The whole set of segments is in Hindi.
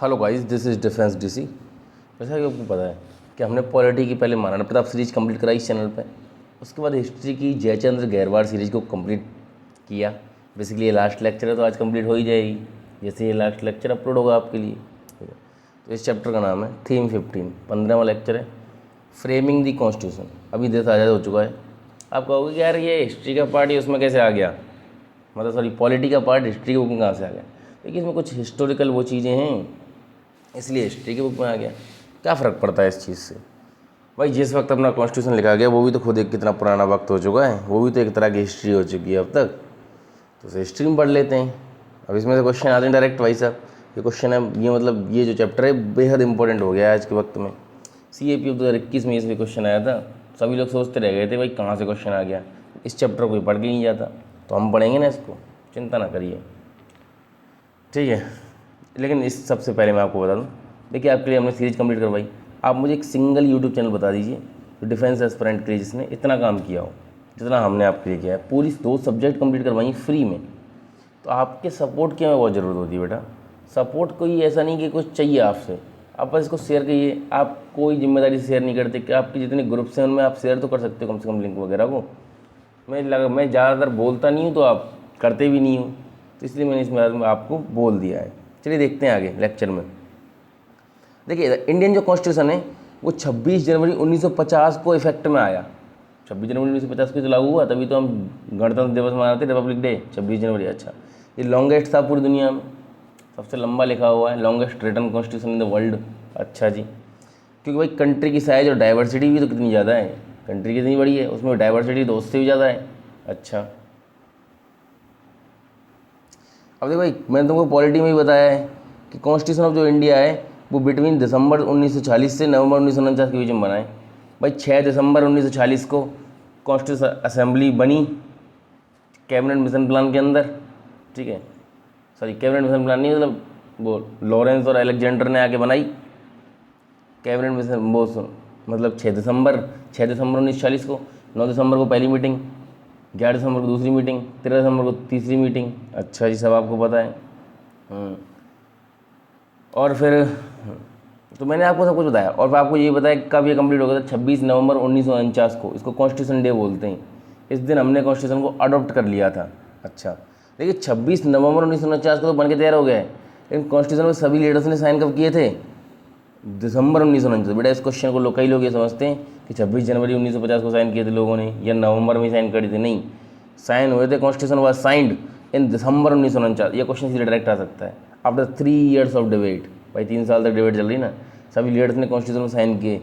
Hello guys, this is defence DC. वैसा कि आपको पता है कि हमने पॉलिटी की पहले महाराणा प्रताप सीरीज कंप्लीट कराई इस चैनल पे। उसके बाद हिस्ट्री की जयचंद्र गहरवार सीरीज को कंप्लीट किया। बेसिकली ये लास्ट लेक्चर है तो आज कंप्लीट हो ही जाएगी, जैसे ये लास्ट लेक्चर अपलोड होगा आपके लिए। ठीक है, तो इस चैप्टर का नाम है थीम 15, 15वां लेक्चर है, फ्रेमिंग दी कॉन्स्टिट्यूशन। अभी देश आज़ाद हो चुका है। आप कहोगे कि यार ये हिस्ट्री का पार्ट ही उसमें कैसे आ गया, मतलब सॉरी पॉलिटी का पार्ट हिस्ट्री की बुक में कहाँ से आ गया। देखिए इसमें कुछ हिस्टोरिकल वो चीज़ें हैं, इसलिए हिस्ट्री की बुक में आ गया। क्या फ़र्क पड़ता है इस चीज़ से भाई? जिस वक्त अपना कॉन्स्टिट्यूशन लिखा गया वो भी तो खुद एक कितना पुराना वक्त हो चुका है, वो भी तो एक तरह की हिस्ट्री हो चुकी है अब तक। तो उसे हिस्ट्री में पढ़ लेते हैं। अब इसमें से क्वेश्चन आते हैं डायरेक्ट भाई साहब। ये क्वेश्चन है, ये मतलब ये जो चैप्टर है बेहद इंपॉर्टेंट हो गया है आज के वक्त में। CAP 2021 में इसमें क्वेश्चन आया था, सभी लोग सोचते रह गए थे भाई कहाँ से क्वेश्चन आ गया। इस चैप्टर कोई पढ़ के नहीं जाता, तो हम पढ़ेंगे ना इसको, चिंता ना करिए, ठीक है। लेकिन इस सबसे पहले मैं आपको बता दूं, देखिए आपके लिए हमने सीरीज कंप्लीट करवाई। आप मुझे एक सिंगल यूट्यूब चैनल बता दीजिए जो डिफेंस एस्पिरेंट के लिए जिसने इतना काम किया हो जितना हमने आपके लिए किया है। पूरी 2 सब्जेक्ट कंप्लीट करवाई फ्री में। तो आपके सपोर्ट की हमें बहुत ज़रूरत होती है बेटा। सपोर्ट कोई ऐसा नहीं कि कुछ चाहिए आपसे, आप बस इसको शेयर करिए। आप कोई जिम्मेदारी शेयर नहीं करते कि आपके जितने ग्रुप्स हैं उनमें आप शेयर तो कर सकते हो कम से कम लिंक वगैरह को। मैं ज़्यादातर बोलता नहीं हूँ तो आप करते भी नहीं हो, तो इसलिए मैंने इसमें आपको बोल दिया है। चलिए देखते हैं आगे लेक्चर में। देखिए इंडियन जो कॉन्स्टिट्यूशन है वो 26 जनवरी 1950 को इफेक्ट में आया। 26 जनवरी 1950 को तो लागू हुआ, तभी तो हम गणतंत्र दिवस मनाते, रिपब्लिक डे 26 जनवरी। अच्छा, ये लॉन्गेस्ट था पूरी दुनिया में, सबसे लंबा लिखा हुआ है, longest written constitution in the world. अच्छा जी, क्योंकि भाई कंट्री की साइज और डाइवर्सिटी भी तो कितनी ज़्यादा है, कंट्री कितनी बड़ी है, उसमें डाइवर्सिटी तो उससे भी ज़्यादा है। अच्छा, अब देखो भाई मैंने तुमको पॉलिटी में ही बताया है कि कॉन्स्टिट्यूशन ऑफ जो इंडिया है वो बिटवीन दिसंबर 1940 से नवंबर 1949 के बीच में बना है। भाई 6 दिसंबर 1940 को कॉन्स्टिट्यूशन असेंबली बनी कैबिनेट मिशन प्लान के अंदर, ठीक है। सॉरी कैबिनेट मिशन प्लान नहीं, मतलब वो लॉरेंस और अलेक्जेंडर ने आके बनाई कैबिनेट मिशन। वो मतलब 6 दिसंबर 1940 को, 9 दिसंबर को पहली मीटिंग, 11 दिसंबर को दूसरी मीटिंग, 13 दिसंबर को तीसरी मीटिंग। अच्छा जी, सब आपको पता है। और फिर तो मैंने आपको सब कुछ बताया, और फिर आपको ये बताया कब ये कंप्लीट हो गया था, 26 नवंबर 1949 को। इसको कॉन्स्टिट्यूशन डे बोलते हैं। इस दिन हमने कॉन्स्टिट्यूशन को अडॉप्ट कर लिया था। अच्छा, देखिए 26 नवंबर 1949 को तो बन के तैयार हो गया है, लेकिन कॉन्स्टिट्यूशन में सभी लीडर्स ने साइन कब किए थे? दिसंबर 1949। बेटा इस क्वेश्चन को कई लोग ये समझते हैं कि 26 जनवरी 1950 को साइन किए थे लोगों ने, या नवंबर में साइन करी थी। नहीं, साइन हुए थे, कॉन्स्टिट्यूशन वाज साइंड इन दिसंबर 1949। ये क्वेश्चन सीधे डायरेक्ट आ सकता है आफ्टर 3 ईयर्स ऑफ डिबेट। भाई 3 साल तक डिबेट चल रही ना, सभी लीडर्स ने कॉन्स्टिट्यूशन में साइन किए।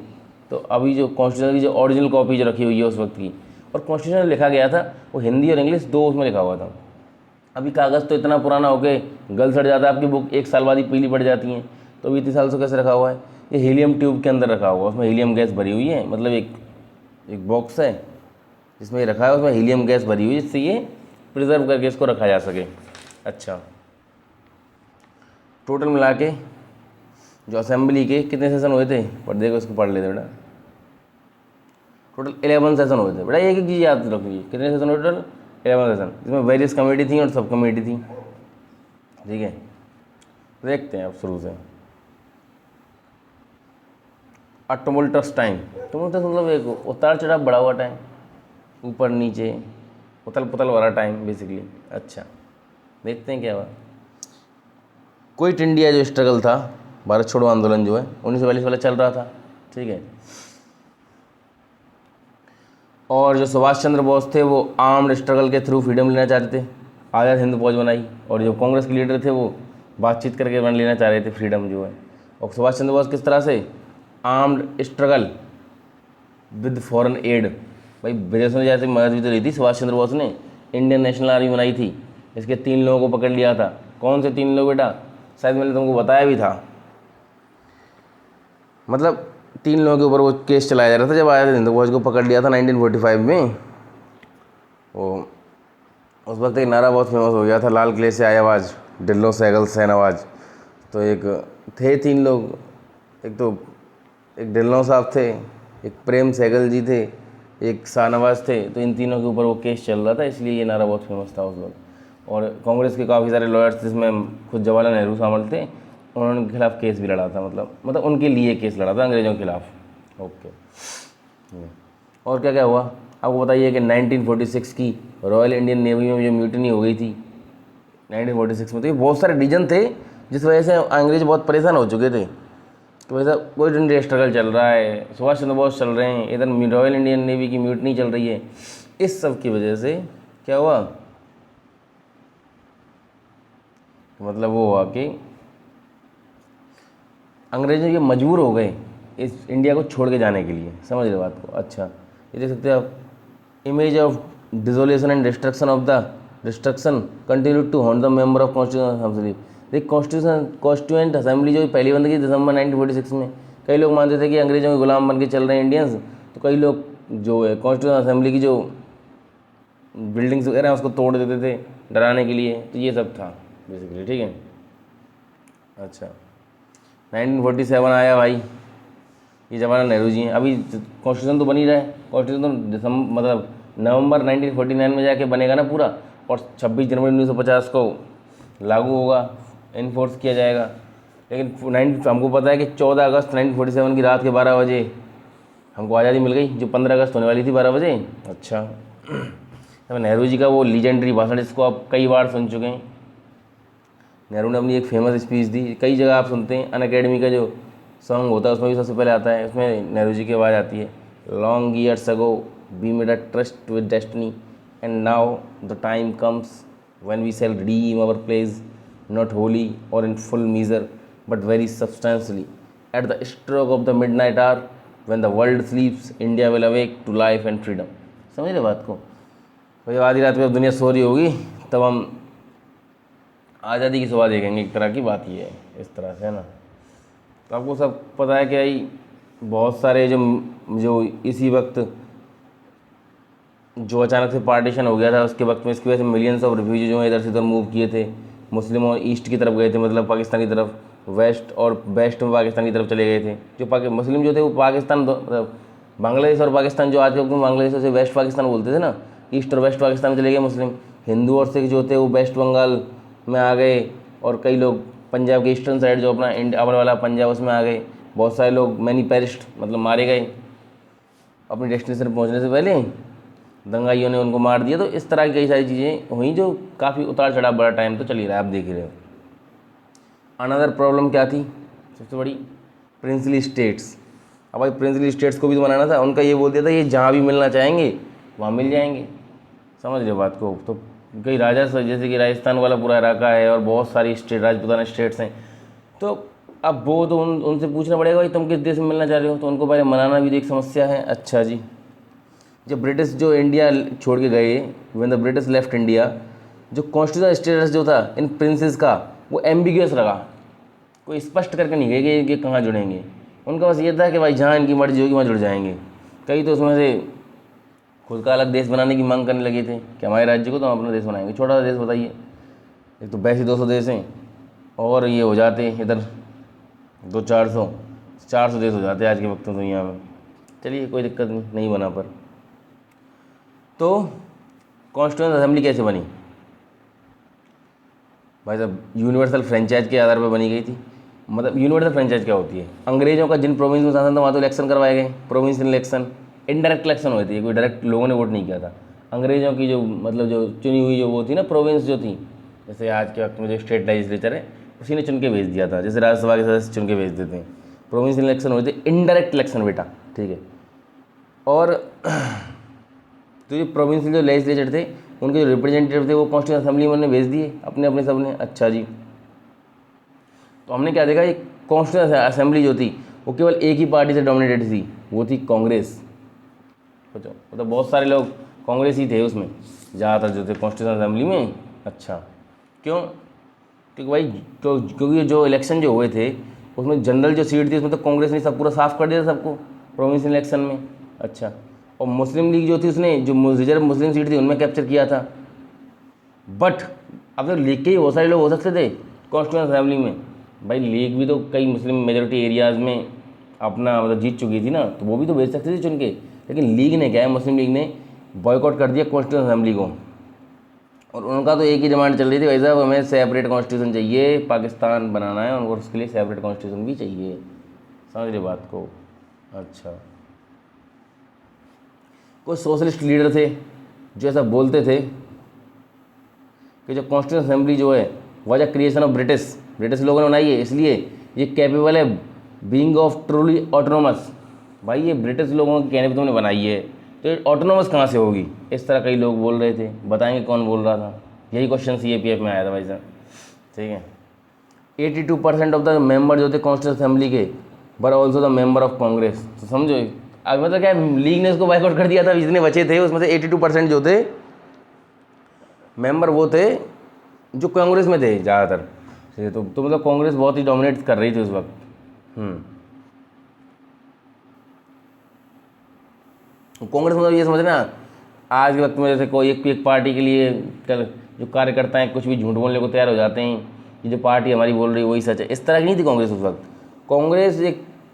तो अभी जो कॉन्स्टिट्यूशन की जो ओरिजिनल कॉपी जो रखी हुई है उस वक्त की, और कॉन्स्टिट्यूशन लिखा गया था वो हिंदी और इंग्लिश दो उसमें लिखा हुआ था। अभी कागज़ तो इतना पुराना हो गए गल सड़ जाता है, आपकी बुक 1 साल बाद ही पीली पड़ जाती हैं। तो अभी इतने साल से कैसे रखा हुआ है? ये हीलियम ट्यूब के अंदर रखा हुआ है, उसमें हीलियम गैस भरी हुई है, मतलब एक बॉक्स है जिसमें ये रखा है, उसमें हीलियम गैस भरी हुई है जिससे ये प्रिजर्व करके इसको रखा जा सके। अच्छा, टोटल मिला के जो असेंबली के कितने सेशन हुए थे, पर देखो इसको पढ़ लेते बेटा। टोटल 11 सेशन हुए थे बेटा, एक एक चीज़ याद रख लीजिए, कितने सेशन हुए टोटल? 11 सेशन, जिसमें वेरियस कमेटी थी और सब कमेटी थी, ठीक है। देखते हैं अब शुरू से। टुमुल्टस टाइम, टुमुल्टस मतलब एक उतार चढ़ाव बढ़ा हुआ टाइम, ऊपर नीचे उथल पुथल वाला टाइम बेसिकली। अच्छा, देखते हैं क्या हुआ। क्विट इंडिया जो स्ट्रगल था, भारत छोड़ो आंदोलन जो है 1942 वाला चल रहा था, ठीक है। और जो सुभाष चंद्र बोस थे वो आर्म्ड स्ट्रगल के थ्रू फ्रीडम लेना चाहते थे, आज़ाद हिंद फौज बनाई। और जो कांग्रेस के लीडर थे वो बातचीत करके बन लेना चाह रहे थे फ्रीडम जो है। और सुभाष चंद्र बोस किस तरह से? Armed struggle with foreign add. भाई विदेशों में जैसे मदद भी तो ली थी सुभाष चंद्र बोस ने, इंडियन नेशनल आर्मी बनाई थी। इसके 3 लोगों को पकड़ लिया था। कौन से 3 लोग बेटा? शायद मैंने तुमको बताया भी था। मतलब 3 लोगों के ऊपर वो केस चलाया जा रहा था जब आज़ाद हिंद फौज को पकड़ लिया था 1945 में। वो उस वक्त एक नारा बहुत फेमस हो गया था, लाल किले से आए आवाज़, ढिल्लों सहगल सहनवाज। तो एक थे 3 लोग, एक ढिल्लों साहब थे, एक प्रेम सहगल जी थे, एक शाहनवाज थे। तो इन तीनों के ऊपर वो केस चल रहा था, इसलिए ये नारा बहुत फेमस था उस वक्त। और कांग्रेस के काफ़ी सारे लॉयर्स, जिसमें खुद जवाहरलाल नेहरू शामिल थे, उन्होंने उनके खिलाफ केस भी लड़ा था, मतलब उनके लिए केस लड़ा था अंग्रेज़ों के खिलाफ। ओके। और क्या क्या हुआ आपको बताइए कि 1946 की रॉयल इंडियन नेवी में जो म्यूटनी हो गई थी 1946 में, तो ये बहुत सारे रीजन थे जिस वजह से अंग्रेज बहुत परेशान हो चुके थे कि वैसा कोई इंडिया स्ट्रगल चल रहा है, सुभाष चंद्र बोस चल रहे हैं, इधर रॉयल इंडियन नेवी की म्यूटनी चल रही है। इस सब की वजह से क्या हुआ, मतलब वो हुआ कि अंग्रेज ये मजबूर हो गए इस इंडिया को छोड़ के जाने के लिए। समझ रहे बात को। अच्छा, ये देख सकते हैं आप, image of desolation and destruction of the destruction continue to haunt the member of constitution assembly. देख कॉन्स्टिट्यूएंट असेंबली जो पहली बंद की दिसंबर 1946 में, कई लोग मानते थे कि अंग्रेजों के गुलाम बन के चल रहे हैं इंडियंस, तो कई लोग जो है कॉन्स्टिट्यूशन असेंबली की जो बिल्डिंग्स वगैरह हैं उसको तोड़ देते थे डराने के लिए। तो ये सब था बेसिकली, ठीक है। अच्छा, 1947 आया भाई, ये जवाहरलाल नेहरू जी हैं। अभी कॉन्स्टिट्यूशन तो बन ही रहा है, कॉन्स्टिट्यूशन तो दिसंबर मतलब नवंबर 1949 में जाके बनेगा ना पूरा, और 26 जनवरी 1950 को लागू होगा, इन्फोर्स किया जाएगा। लेकिन हमको पता है कि 14 अगस्त 1947 की रात के 12 बजे हमको आज़ादी मिल गई, जो 15 अगस्त होने वाली थी 12 बजे। अच्छा, तो नेहरू जी का वो लीजेंडरी भाषण, इसको आप कई बार सुन चुके हैं। नेहरू ने अपनी एक फेमस स्पीच दी, कई जगह आप सुनते हैं। अन अकेडमी का जो सॉन्ग होता है उसमें भी सबसे पहले आता है, उसमें नेहरू जी की आवाज़ आती है, long years ago we made a tryst with destiny and now the time comes when we shall redeem our place, not wholly or in full measure but very substantially at the stroke of the midnight hour when the world sleeps India will awake to life and freedom। समझ रहे बात को। तो जब आधी रात में दुनिया सो रही होगी तब हम आज़ादी की सुबह देखेंगे, एक तरह की बात ये है, इस तरह से है ना। तो आपको सब पता है कि भाई बहुत सारे जो इसी वक्त जो अचानक से पार्टीशन हो गया था उसके वक्त में, इसकी वजह से मिलियंस ऑफ रिफ्यूजी जो है इधर से उधर मूव किए थे, मुस्लिम और ईस्ट की तरफ गए थे, मतलब पाकिस्तान की तरफ, वेस्ट और वेस्ट में पाकिस्तान की तरफ चले गए थे। जो मुस्लिम जो थे वो पाकिस्तान मतलब बांग्लादेश और पाकिस्तान, जो आज के वक्त में बांग्लादेश से वेस्ट पाकिस्तान बोलते थे ना, ईस्ट और वेस्ट पाकिस्तान में चले गए मुस्लिम। हिंदू और सिख जो थे वो वेस्ट बंगाल में आ गए, और कई लोग पंजाब के ईस्टर्न साइड जो अपना अवर वाला पंजाब उसमें आ गए। बहुत सारे लोग मैनी पेरिस्ट मतलब मारे गए अपनी डेस्टिनेशन पहुंचने से पहले, दंगाइयों ने उनको मार दिया। तो इस तरह की कई सारी चीज़ें हुई जो काफ़ी उतार चढ़ाव बड़ा टाइम तो चल ही रहा है, आप देख ही रहे हो। अनदर प्रॉब्लम क्या थी सबसे बड़ी, प्रिंसली स्टेट्स। अब भाई प्रिंसली स्टेट्स को भी तो बनाना था, उनका ये बोल दिया था ये जहाँ भी मिलना चाहेंगे वहाँ मिल जाएंगे। समझ रहे बात को। तो कई राजा जैसे कि राजस्थान वाला पूरा इलाका है और बहुत सारी स्टेट राजपूताना स्टेट्स हैं, तो अब वो तो उनसे पूछना पड़ेगा भाई तुम किस देश में मिलना चाह रहे हो, तो उनको पहले मनाना भी तो एक समस्या है। अच्छा जी, जब ब्रिटिश जो इंडिया छोड़ के गए, when the British left India, जो कॉन्स्टिट्यूशनल स्टेटस जो था इन प्रिंसेस का वो एम्बिग्यूअस रहा, कोई स्पष्ट करके नहीं गए कि ये कहाँ जुड़ेंगे। उनका बस ये था कि भाई जहाँ इनकी मर्जी होगी वहाँ जुड़ जाएंगे। कई तो उसमें से खुद का अलग देश बनाने की मांग करने लगे थे कि हमारे राज्य को तो हम अपना देश बनाएंगे। छोटा सा देश बताइए, एक तो 200 देश हैं और ये हो जाते इधर 400 देश हो जाते आज के वक्त में दुनिया में। चलिए कोई दिक्कत नहीं बना। पर तो कॉन्स्टिट्यूशन असेंबली कैसे बनी भाई साहब, यूनिवर्सल फ्रेंचाइज के आधार पर बनी गई थी। मतलब यूनिवर्सल फ्रेंचाइज क्या होती है, अंग्रेजों का जिन प्रोविंस में शासन था वहाँ तो इलेक्शन करवाए गए, प्रोविंशियल इलेक्शन, इनडायरेक्ट इलेक्शन हुए थे, कोई डायरेक्ट लोगों ने वोट नहीं किया था। अंग्रेजों की जो मतलब जो चुनी हुई जो वो थी ना प्रोविंस जो थी, जैसे आज के वक्त में जो स्टेट लेजिस्लेचर है उसी ने चुन के भेज दिया था, जैसे राज्यसभा के सदस्य चुन के भेज देते हैं। प्रोविंशियल इलेक्शन हुए थे, इनडायरेक्ट इलेक्शन बेटा, ठीक है। और तो ये प्रोविंशियल जो लेजिस्लेचर थे उनके जो रिप्रेजेंटेटिव थे वो कॉन्स्टिट्यूशन असेंबली में उन्होंने भेज दिए अपने अपने सब ने। अच्छा जी, तो हमने क्या देखा, एक कॉन्स्टिट्यूशन असेंबली जो थी वो केवल एक ही पार्टी से डोमिनेटेड थी, वो थी कांग्रेस। सोचो मतलब बहुत सारे लोग कांग्रेस ही थे उसमें ज़्यादातर जो थे कॉन्स्टिट्यूशन असेंबली में। अच्छा क्यों, क्योंकि भाई तो क्योंकि जो इलेक्शन जो हुए थे उसमें जनरल जो सीट थी उसमें तो कांग्रेस ने सब पूरा साफ कर दिया था सबको प्रोविंशियल इलेक्शन में। अच्छा, और मुस्लिम लीग जो थी उसने जो रिजर्व मुस्लिम सीट थी उनमें कैप्चर किया था। बट अब तो लीग के ही बहुत सारे लोग हो सकते थे कॉन्स्टिट्यूशन असेंबली में। भाई लीग भी तो कई मुस्लिम मेजोरिटी एरियाज़ में अपना मतलब जीत चुकी थी ना, तो वो भी तो भेज सकते थे चुन के। लेकिन लीग ने क्या है, मुस्लिम लीग ने बॉयकॉट कर दिया कॉन्स्टिट्यूशन असेंबली को। और उनका तो एक ही डिमांड चल रही थी, भाई साहब हमें सेपरेट कॉन्स्टिट्यूशन चाहिए, पाकिस्तान बनाना है और उसके लिए सेपरेट कॉन्स्टिट्यूशन भी चाहिए। समझ रहे बात को? अच्छा, कुछ सोशलिस्ट लीडर थे जो ऐसा बोलते थे कि जो कॉन्स्टिट्यूशन असेंबली जो है वह द क्रिएशन ऑफ ब्रिटिश लोगों ने बनाई है, इसलिए ये कैपेबल है बीइंग ऑफ ट्रूली ऑटोनोमस। भाई ये ब्रिटिश लोगों के कहने पर तुमने बनाई है, तो ये ऑटोनोमस कहाँ से होगी? इस तरह कई लोग बोल रहे थे। बताएंगे कौन बोल रहा था? यही क्वेश्चन CAPF में आया था भाई साहब। ठीक है, 82% ऑफ द मेंबर जो थे कॉन्स्टिट्यूशन असेंबली के were also the member of Congress. तो समझो अब मतलब क्या, लीग ने उसको बाइकआउट कर दिया था। जितने बचे थे उसमें से 82% जो थे मेंबर वो थे जो कांग्रेस में थे ज़्यादातर। ठीक है, तो मतलब कांग्रेस बहुत ही डोमिनेट कर रही थी उस वक्त। कांग्रेस मतलब ये समझना, आज के वक्त में जैसे कोई एक पार्टी के लिए जो कार्यकर्ता हैं कुछ भी झूठ बोलने को तैयार हो जाते हैं कि जो पार्टी हमारी बोल रही है वही सच है, इस तरह की नहीं थी कांग्रेस उस वक्त। कांग्रेस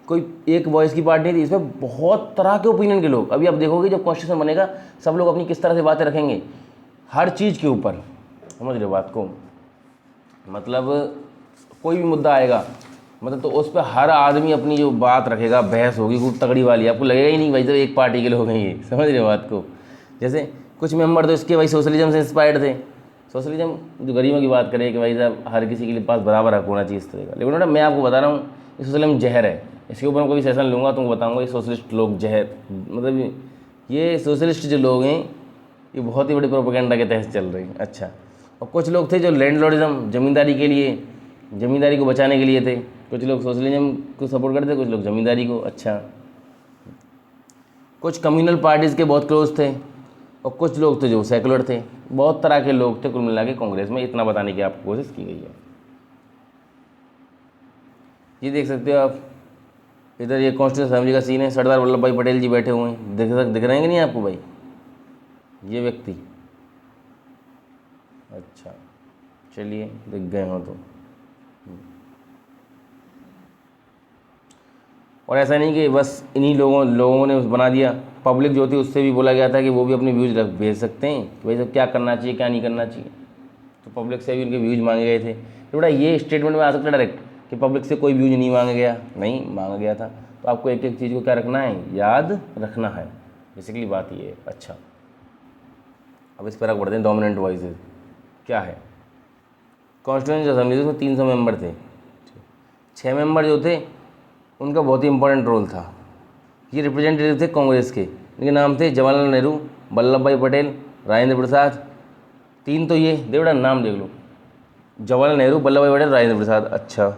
कोई एक वॉइस की पार्टी नहीं थी, इसमें बहुत तरह के ओपिनियन के लोग। अभी आप देखोगे जब कॉन्स्टिट्यूशन बनेगा सब लोग अपनी किस तरह से बातें रखेंगे हर चीज़ के ऊपर। समझ रहे हो बात को? मतलब कोई भी मुद्दा आएगा मतलब तो उस पर हर आदमी अपनी जो बात रखेगा, बहस होगी खूब तगड़ी वाली, आपको लगेगा ही नहीं भाई साहब एक पार्टी के लोग हैं ये। समझ रहे हो बात को? जैसे कुछ मेंबर तो इसके भाई सोशलिज्म से इंस्पायर्ड थे। सोशलिज्म जो गरीबों की बात करे कि भाई साहब हर किसी के लिए पास बराबर हक होना चाहिए इस तरह का। लेकिन बेटा मैं आपको बता रहा हूँ ये सोशलिज्म जहर है। इसके ऊपर मैं कोई सेशन लूँगा तो बताऊँगा ये सोशलिस्ट लोग जहर, मतलब ये सोशलिस्ट जो लोग हैं ये बहुत ही बड़ी प्रोपेगेंडा के तहत चल रहे हैं। अच्छा, और कुछ लोग थे जो लैंडलॉर्डिज्म, ज़मींदारी के लिए, ज़मींदारी को बचाने के लिए थे। कुछ लोग सोशलिज्म को सपोर्ट करते, कुछ लोग ज़मींदारी को। अच्छा, कुछ कम्युनल पार्टीज़ के बहुत क्लोज थे और कुछ लोग थे जो सेकुलर थे। बहुत तरह के लोग थे कुल मिला के कांग्रेस में। इतना बताने की आपको कोशिश की गई है। ये देख सकते हो आप, इधर ये कॉन्स्टिट्यूशन असेंबली का सीन है। सरदार वल्लभ भाई पटेल जी बैठे हुए हैं, दिख रहे हैं कि नहीं आपको भाई ये व्यक्ति? अच्छा, चलिए दिख गए हो तो। और ऐसा नहीं कि बस इन्हीं लोगों ने बना दिया, पब्लिक जो थी उससे भी बोला गया था कि वो भी अपने व्यूज़ भेज सकते हैं कि भाई सब क्या करना चाहिए क्या नहीं करना चाहिए। तो पब्लिक से भी उनके व्यूज़ मांगे गए थे। तो बेटा ये स्टेटमेंट में आ सकता है डायरेक्ट कि पब्लिक से कोई व्यूज़ नहीं मांगा गया, नहीं मांगा गया था। तो आपको एक एक चीज़ को क्या रखना है, याद रखना है। बेसिकली बात ये है। अच्छा, अब इस पर आगे बढ़ते हैं। डोमिनेंट वॉइसेस क्या है? कॉन्स्टिट्यूशन असेंबली में 300 मेंबर थे। 6 मेंबर जो थे उनका बहुत ही इंपॉर्टेंट रोल था। ये रिप्रेजेंटेटिव थे कांग्रेस के, इनके नाम थे जवाहरलाल नेहरू, वल्लभ भाई पटेल, राजेंद्र प्रसाद। 3 तो ये देखो बेटा नाम देख लो, जवाहरलाल नेहरू, वल्लभ भाई पटेल, राजेंद्र प्रसाद। अच्छा,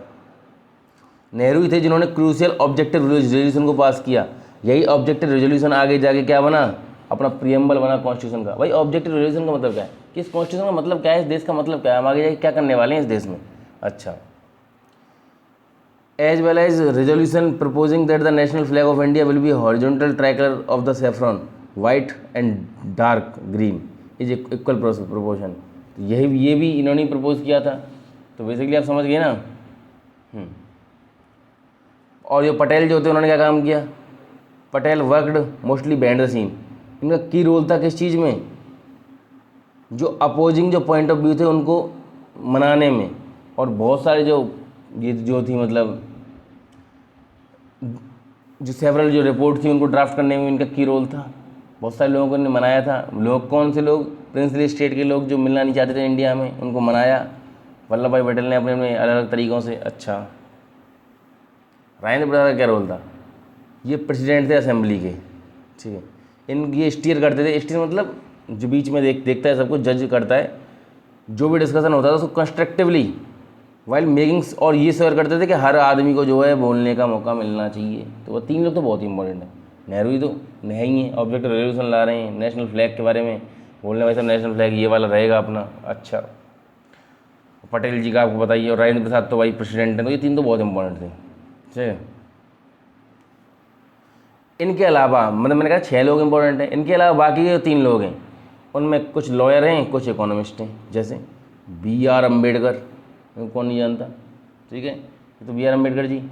नेहरू ही थे जिन्होंने क्रूशियल ऑब्जेक्टिव रेजोल्यूशन को पास किया। यही ऑब्जेक्टिव रेजोल्यूशन आगे जाके क्या बना, अपना प्रियम्बल बना कॉन्स्टिट्यूशन का। भाई ऑब्जेक्टिव रेजोल्यूशन का मतलब क्या है, कि इस कॉन्स्टिट्यूशन का मतलब क्या है, इस देश का मतलब क्या है, हम आगे जाके क्या करने वाले हैं इस देश में। अच्छा, as well as resolution proposing that the national flag of India will be horizontal tricolor of the saffron, white and dark green is equal proportion। तो ये भी इन्होंने प्रपोज किया था। तो बेसिकली आप समझ गए ना। और जो पटेल जो थे उन्होंने क्या काम किया, Patel worked mostly behind the scene. इनका की रोल था किस चीज़ में, जो अपोजिंग जो पॉइंट ऑफ व्यू थे उनको मनाने में। और बहुत सारे जो थी मतलब जो सेवरल जो रिपोर्ट थी उनको ड्राफ्ट करने में इनका की रोल था। बहुत सारे लोगों को इन्हें मनाया था। लोग कौन से लोग, प्रिंसली स्टेट के लोग जो मिलना नहीं चाहते थे इंडिया में, उनको मनाया वल्लभ भाई पटेल ने अपने अपने अलग अलग तरीक़ों से। अच्छा, राजेंद्र प्रसाद का क्या रोल था, ये प्रेसिडेंट थे असेंबली के। ठीक है, ये स्टीयर करते थे। स्टीयर मतलब जो बीच में देखता है, सबको जज करता है, जो भी डिस्कशन होता था उसको कंस्ट्रक्टिवली वाइल मेकिंग्स। और ये शेयर करते थे कि हर आदमी को जो है बोलने का मौका मिलना चाहिए। तो वो 3 लोग तो बहुत ही इंपॉर्टेंट है। नेहरू ही तो नहीं ही है, ऑब्जेक्टिव रेजोल्यूशन ला रहे हैं, नेशनल फ्लैग के बारे में बोलने, वैसे नेशनल फ्लैग ये वाला रहेगा अपना। अच्छा, पटेल जी का आपको बताइए, और राजेंद्र प्रसाद तो भाई प्रेसिडेंट हैं। तो ये 3 तो बहुत इंपॉर्टेंट थे। ठीक है, इनके अलावा मतलब मैंने कहा 6 लोग इंपॉर्टेंट हैं, इनके अलावा बाकी जो 3 लोग हैं उनमें कुछ लॉयर हैं, कुछ इकोनॉमिस्ट हैं। जैसे BR अम्बेडकर, कौन नहीं जानता। ठीक है, तो BR अम्बेडकर जी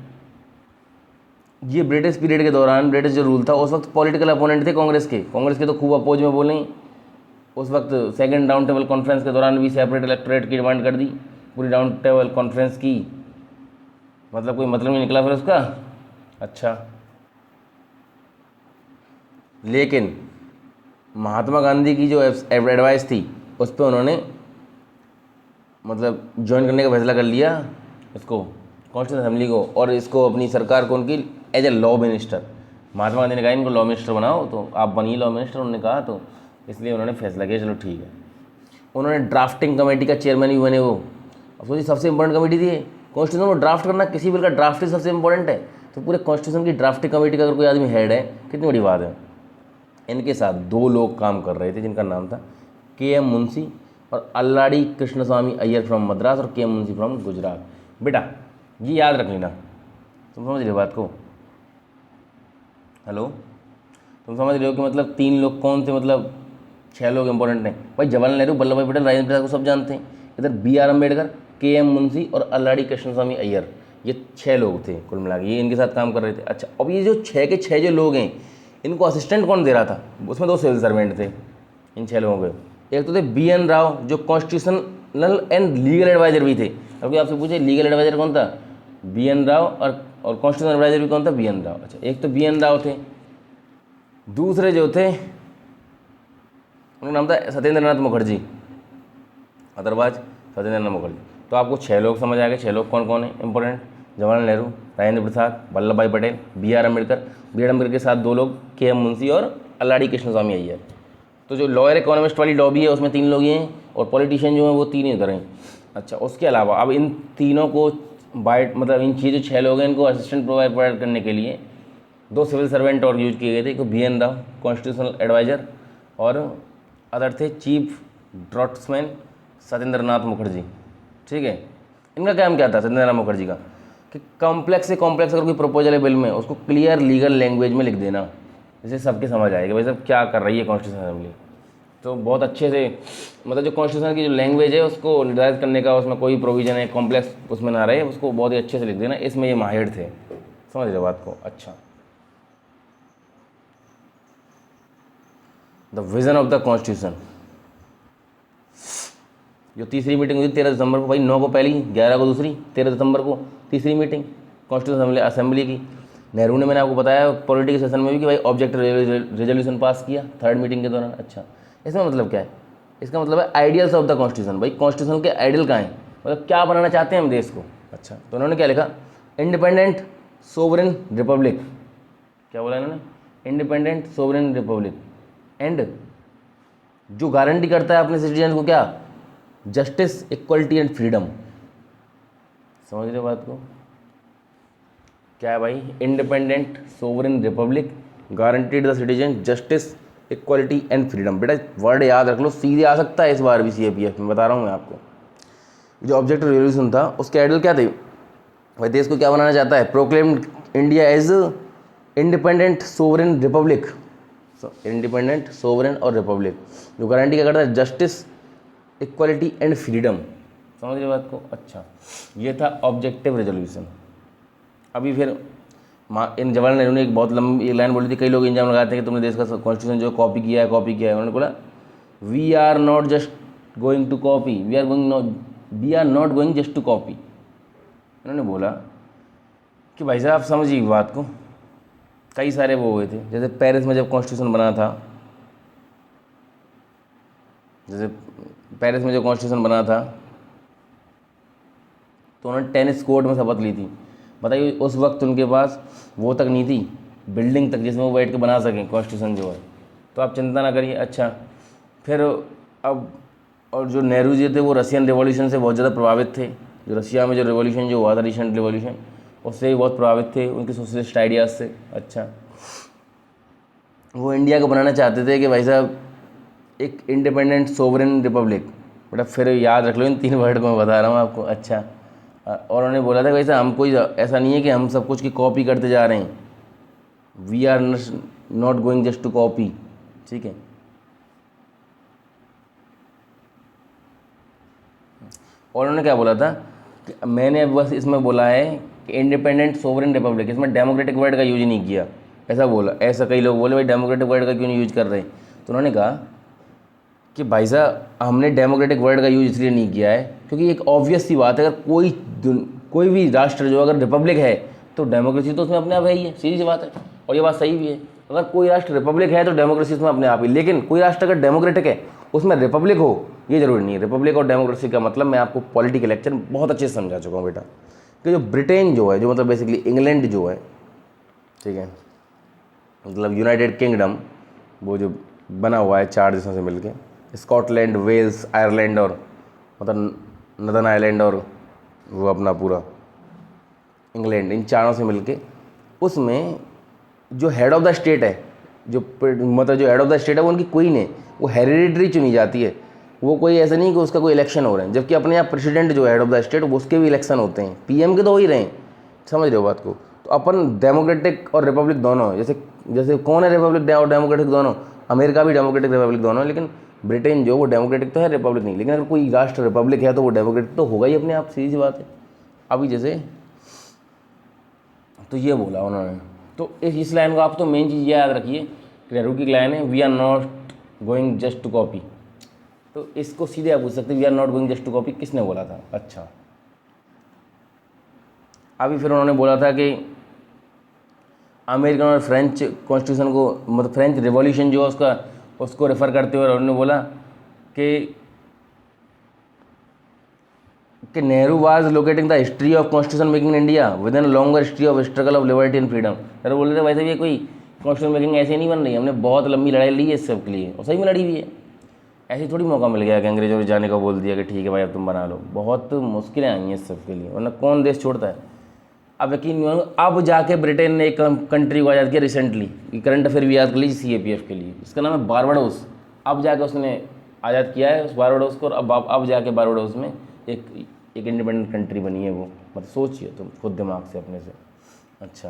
ये ब्रिटिश पीरियड के दौरान, ब्रिटिश जो रूल था उस वक्त पॉलिटिकल अपोनेंट थे कांग्रेस के। तो खूब अपोज में बोलें उस वक्त सेकंड राउंड टेबल कॉन्फ्रेंस के दौरान भी सेपरेट इलेक्टोरेट की डिमांड कर दी। पूरी राउंड टेबल कॉन्फ्रेंस की मतलब कोई मतलब नहीं निकला फिर उसका। अच्छा, लेकिन महात्मा गांधी की जो एडवाइस थी उस पर उन्होंने मतलब ज्वाइन करने का फैसला कर लिया इसको, कॉन्स्टिट्यूशन असेंबली को, और इसको अपनी सरकार को उनकी as a law minister, Mahatma Gandhi ने कहा इनको लॉ मिनिस्टर बनाओ, तो आप बनिए लॉ मिनिस्टर, उन्होंने कहा, तो इसलिए उन्होंने फैसला किया चलो ठीक है। उन्होंने ड्राफ्टिंग कमेटी का चेयरमैन भी बने वो। अब सोचिए सबसे इंपॉर्टेंट कमेटी थी कॉन्स्टिट्यूशन को ड्राफ्ट करना, किसी बिल का ड्राफ्ट ही सबसे इंपॉर्टेंट है, तो पूरे कॉन्स्टिट्यूशन की ड्राफ्टिंग कमेटी का अगर कोई आदमी हेड है, कितनी बड़ी बात है। इनके साथ 2 लोग काम कर रहे थे जिनका नाम था KM मुंशी और अल्लाड़ी कृष्णस्वामी अय्यर फ्रॉम मद्रास और KM मुंशी फ्रॉम गुजरात। बेटा ये याद रख लेना, तुम समझ रहे हो बात को? हेलो, तुम समझ रहे हो कि मतलब 3 लोग कौन थे, मतलब 6 लोग इंपॉर्टेंट हैं भाई। जवाहरलाल नेहरू, वल्लभ भाई पटेल, राजेंद्र प्रसाद को सब जानते हैं। इधर BR अम्बेडकर, KM मुंशी और अल्लाड़ी कृष्णस्वामी अय्यर, ये 6 लोग थे कुल मिला के, ये इनके साथ काम कर रहे थे। अच्छा, अब ये जो 6 के 6 जो लोग हैं, इनको असिस्टेंट कौन दे रहा था? उसमें 2 सिविल सर्वेंट थे इन 6 लोगों के। एक तो थे BN राव जो कॉन्स्टिट्यूशनल एंड लीगल एडवाइजर भी थे। अब कोई आपसे पूछे लीगल एडवाइजर कौन था? BN राव, और कॉन्स्टिट्यूशनल एडवाइजर भी कौन था? BN राव। अच्छा, एक तो BN राव थे, दूसरे जो थे उनका नाम था सत्येंद्र नाथ मुखर्जी, अदरवाइज सत्येंद्र नाथ मुखर्जी। तो आपको 6 लोग समझ आ गए। 6 लोग कौन कौन है important? Jawaharlal Nehru, Rajendra Prasad, Vallabh Bhai Patel, BR Ambedkar. BR Ambedkar के साथ 2 लोग KM मुंशी और अल्लाड़ी कृष्णस्वामी अय्यर। तो जो लॉयर इकोनॉमिस्ट वाली लॉबी है उसमें 3 लोग ही हैं, और पॉलिटिशियन जो हैं वो 3 ही उधर हैं। अच्छा, उसके अलावा अब इन तीनों को मतलब इन चीज़ जो 6 लोग हैं इनको असिस्टेंट प्रोवाइड करने के लिए 2 सिविल सर्वेंट और यूज किए गए थे। एक BN राव कॉन्स्टिट्यूशनल एडवाइजर, और अदर थे चीफ ड्राफ्ट्समैन सत्येंद्र नाथ मुखर्जी। ठीक है, इनका काम क्या था सत्येंद्र नाथ मुखर्जी का? कि कॉम्प्लेक्स से कॉम्प्लेक्स अगर कोई प्रपोजल है बिल में, उसको क्लियर लीगल लैंग्वेज में लिख देना, जिससे सबके समझ आएगा भाई साहब क्या कर रही है कॉन्स्टिट्यूशन असेंबली। तो बहुत अच्छे से मतलब जो कॉन्स्टिट्यूशन की जो लैंग्वेज है उसको निर्धारित करने का, उसमें कोई प्रोविजन है कॉम्प्लेक्स उसमें ना रहे, उसको बहुत ही अच्छे से लिख देना। इसमें ये माहिर थे, समझ रहे बात को? अच्छा, the vision of the constitution, जो तीसरी मीटिंग हुई 13 दिसंबर को, भाई 9 को पहली, 11 को दूसरी, 13 दिसंबर को तीसरी मीटिंग कॉन्स्टिट्यूशन असेंबली की। नेहरू ने, मैंने आपको बताया पॉलिटिकल सेशन में भी कि भाई ऑब्जेक्ट रेजोल्यूशन पास किया 3rd मीटिंग के दौरान। अच्छा, इसका मतलब क्या है? इसका मतलब है आइडियल्स ऑफ द कॉन्स्टिट्यूशन। भाई कॉन्स्टिट्यूशन के आइडियल कहाँ हैं, मतलब क्या बनाना चाहते हैं हम देश को। अच्छा, तो उन्होंने क्या लिखा? Independent sovereign Republic. क्या बोला इन्होंने? इंडिपेंडेंट सोवरेन रिपब्लिक, एंड जो गारंटी करता है अपने सिटीजन को क्या? Justice, equality and freedom. समझ रहे हो बात को? क्या है भाई? Independent sovereign Republic, guaranteed the citizen justice, equality and freedom. बेटा वर्ड याद रख लो, सीधे आ सकता है इस बार भी CAPF में, बता रहा हूँ मैं आपको। जो ऑब्जेक्टिव रेजोल्यूशन था उसके आइडियल क्या थे? भाई देश को क्या बनाना चाहता है? Proclaimed India as independent sovereign republic, independent sovereign और रिपब्लिक, जो गारंटी क्या करता है? Justice, equality and freedom. समझ रहे बात को? अच्छा, ये था ऑब्जेक्टिव रेजोल्यूशन। अभी फिर इन जवाहरलाल नेहरू ने एक बहुत लंबी लाइन बोली थी, कई लोग इंजाम लगाते हैं कि तुमने देश का कॉन्स्टिट्यूशन जो कॉपी किया है। उन्होंने बोला we are not just going to copy, we are not going just to copy. उन्होंने बोला कि भाई साहब समझिए बात को, कई सारे वो हुए थे, जैसे पेरिस में जब कॉन्स्टिट्यूशन बना था, जैसे पेरिस में जो कॉन्स्टिट्यूशन बना था तो उन्होंने टेनिस कोर्ट में शपथ ली थी। बताइए उस वक्त उनके पास वो तक नहीं थी, बिल्डिंग तक जिसमें वो बैठ के बना सकें कॉन्स्टिट्यूशन जो है। तो आप चिंता ना करिए। अच्छा, फिर अब और जो नेहरू जी थे वो रशियन रिवॉल्यूशन से बहुत ज़्यादा प्रभावित थे। जो रशिया में जो रिवॉल्यूशन जो हुआ था, रिसेंट रिवॉल्यूशन, उससे भी बहुत प्रभावित थे उनके सोशलिस्ट आइडियाज़ से। अच्छा, वो इंडिया को बनाना चाहते थे कि भाई साहब एक इंडिपेंडेंट सोवरेन रिपब्लिक। बेटा फिर याद रख लो इन 3 वर्ड को मैं बता रहा हूँ आपको। अच्छा, और उन्होंने बोला था भाई साहब हम कोई ऐसा नहीं है कि हम सब कुछ की कॉपी करते जा रहे हैं, we are not going just to copy. ठीक है, और उन्होंने क्या बोला था कि मैंने बस इसमें बोला है कि इंडिपेंडेंट सोवरेन रिपब्लिक, इसमें डेमोक्रेटिक वर्ड का यूज नहीं किया, ऐसा बोला। ऐसा कई लोग बोले भाई डेमोक्रेटिक वर्ड का क्यों नहीं यूज कर रहे, तो उन्होंने कहा कि भाई साहब हमने डेमोक्रेटिक वर्ड का यूज इसलिए नहीं किया है क्योंकि एक ऑब्वियस सी बात है, अगर कोई भी राष्ट्र जो अगर रिपब्लिक है तो डेमोक्रेसी तो उसमें अपने आप है ही है, सीधी सी बात है। और ये बात सही भी है, अगर कोई राष्ट्र रिपब्लिक है तो डेमोक्रेसी उसमें अपने आप ही। लेकिन कोई राष्ट्र अगर डेमोक्रेटिक है उसमें रिपब्लिक हो ये जरूरी नहीं है। रिपब्लिक और डेमोक्रेसी का मतलब मैं आपको पॉलिटिकल लेक्चर बहुत अच्छे से समझा चुका हूँ बेटा, कि जो ब्रिटेन जो है, जो मतलब बेसिकली इंग्लैंड जो है, ठीक है, मतलब यूनाइटेड किंगडम, वो जो बना हुआ है 4 देशों से मिलके, स्कॉटलैंड, वेल्स, आयरलैंड और मतलब नदर्न आयरलैंड और वो अपना पूरा इंग्लैंड, इन चारों से मिलके उसमें जो हेड ऑफ़ द स्टेट है, जो मतलब जो हेड ऑफ़ द स्टेट है वो उनकी क्वीन है, वो हेरिडिटरी चुनी जाती है। वो कोई ऐसा नहीं कि उसका कोई इलेक्शन हो रहा है, जबकि अपने यहाँ प्रेसिडेंट जो हेड ऑफ़ द स्टेट वो उसके भी इलेक्शन होते हैं, पीएम के तो हो ही रहे हैं। समझ रहे हो बात को? तो अपन डेमोक्रेटिक और रिपब्लिक दोनों है। जैसे जैसे कौन है रिपब्लिक और डेमोक्रेटिक दोनों? अमेरिका भी डेमोक्रेटिक रिपब्लिक दोनों है, लेकिन ब्रिटेन जो वो डेमोक्रेटिक तो है, रिपब्लिक नहीं। लेकिन अगर कोई राष्ट्र रिपब्लिक है तो वो डेमोक्रेटिक तो होगा ही अपने आप, सीधी सी बात है। अभी जैसे तो ये बोला उन्होंने, तो इस लाइन को आप तो मेन चीज़ याद रखिए, नेहरू की लाइन है, we are not going just to copy. तो इसको सीधे आप पूछ सकते, we are not going just to copy किसने बोला था? अच्छा, अभी फिर उन्होंने बोला था कि अमेरिकन और फ्रेंच कॉन्स्टिट्यूशन को, मतलब फ्रेंच रिवॉल्यूशन जो है उसको रेफर करते हुए उन्होंने बोला कि Nehru was locating the history of constitution making in India with an longer history of struggle of liberty and freedom. Nehru बोल रहे थे वैसे भी ये कोई कॉन्स्टिट्यूशन मेकिंग ऐसे नहीं बन रही, हमने बहुत लंबी लड़ाई ली है इस सब के लिए, और सही में लड़ी भी है। ऐसे थोड़ी मौका मिल गया कि अंग्रेजों ने जाने का बोल दिया कि ठीक है भाई अब तुम बना लो। बहुत मुश्किलें आई हैं इस सब के लिए, वरना कौन देश छोड़ता है। अब यकीन नहीं होगा, अब जाके ब्रिटेन ने एक कंट्री को आज़ाद किया रिसेंटली, करंट अफेयर भी याद कर लीजिए CAPF के लिए, इसका नाम है बारबाडोस। अब जाके उसने आज़ाद किया है उस बारबाडोस को, और अब जाके बारबाडोस में एक इंडिपेंडेंट कंट्री बनी है वो। मतलब सोचिए तुम खुद दिमाग से अपने से। अच्छा,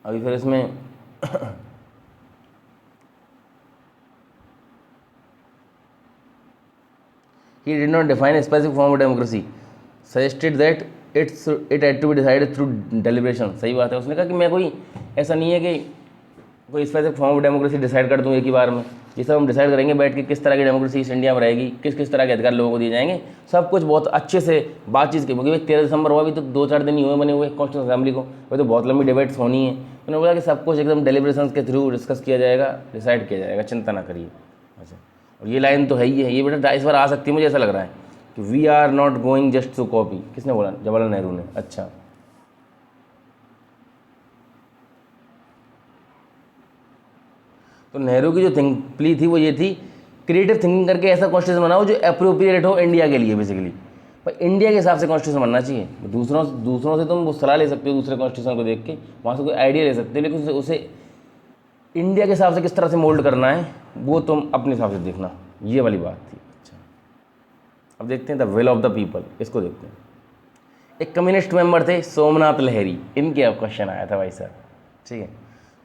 अभी फिर इसमें he did not define a specific form of democracy, suggested that it had to be decided through deliberation। सही बात है, उसने कहा कि मैं कोई ऐसा नहीं है कि कोई specific form of democracy decide कर दूँ एक ही बार में। ये सब हम डिसाइड करेंगे बैठ के, किस तरह की डेमोक्रेसी इस इंडिया में रहेगी, किस किस तरह के अधिकार लोगों को दिए जाएंगे, सब कुछ बहुत अच्छे से बातचीत की। क्योंकि 13 दिसंबर हुआ, अभी तो 2-4 दिन ही हुए बने हुए कॉन्स्टिट्यूशन असेंबली को, वही तो बहुत लंबी डिबेट्स होनी है। उन्होंने बोला कि सब कुछ एकदम डेलिब्रेशन के थ्रू डिस्कस किया जाएगा, डिसाइड किया जाएगा, चिंता ना करिए। अच्छा, और ये लाइन तो है ही है, ये बेटा इस बार आ सकती है, मुझे ऐसा लग रहा है कि we are not going just to copy. किसने बोला? जवाहरलाल नेहरू ने। अच्छा, तो नेहरू की जो प्ली थी वो ये थी, क्रिएटिव थिंकिंग करके ऐसा कॉन्स्टिट्यूशन बनाओ जो अप्रोप्रिएट हो इंडिया के लिए। बेसिकली पर इंडिया के हिसाब से कॉन्स्टिट्यूशन बनना चाहिए। दूसरों से तुम वो सलाह ले सकते हो, दूसरे कॉन्स्टिट्यूशन को देख के वहाँ से कोई आइडिया ले सकते हो, लेकिन उसे इंडिया के हिसाब से किस तरह से मोल्ड करना है वो तुम अपने हिसाब से देखना, ये वाली बात थी। अच्छा, अब देखते हैं the will of the people, इसको देखते हैं। एक कम्युनिस्ट मेंबर थे सोमनाथ लहरी, इनके अब क्वेश्चन आया था भाई साहब, ठीक है।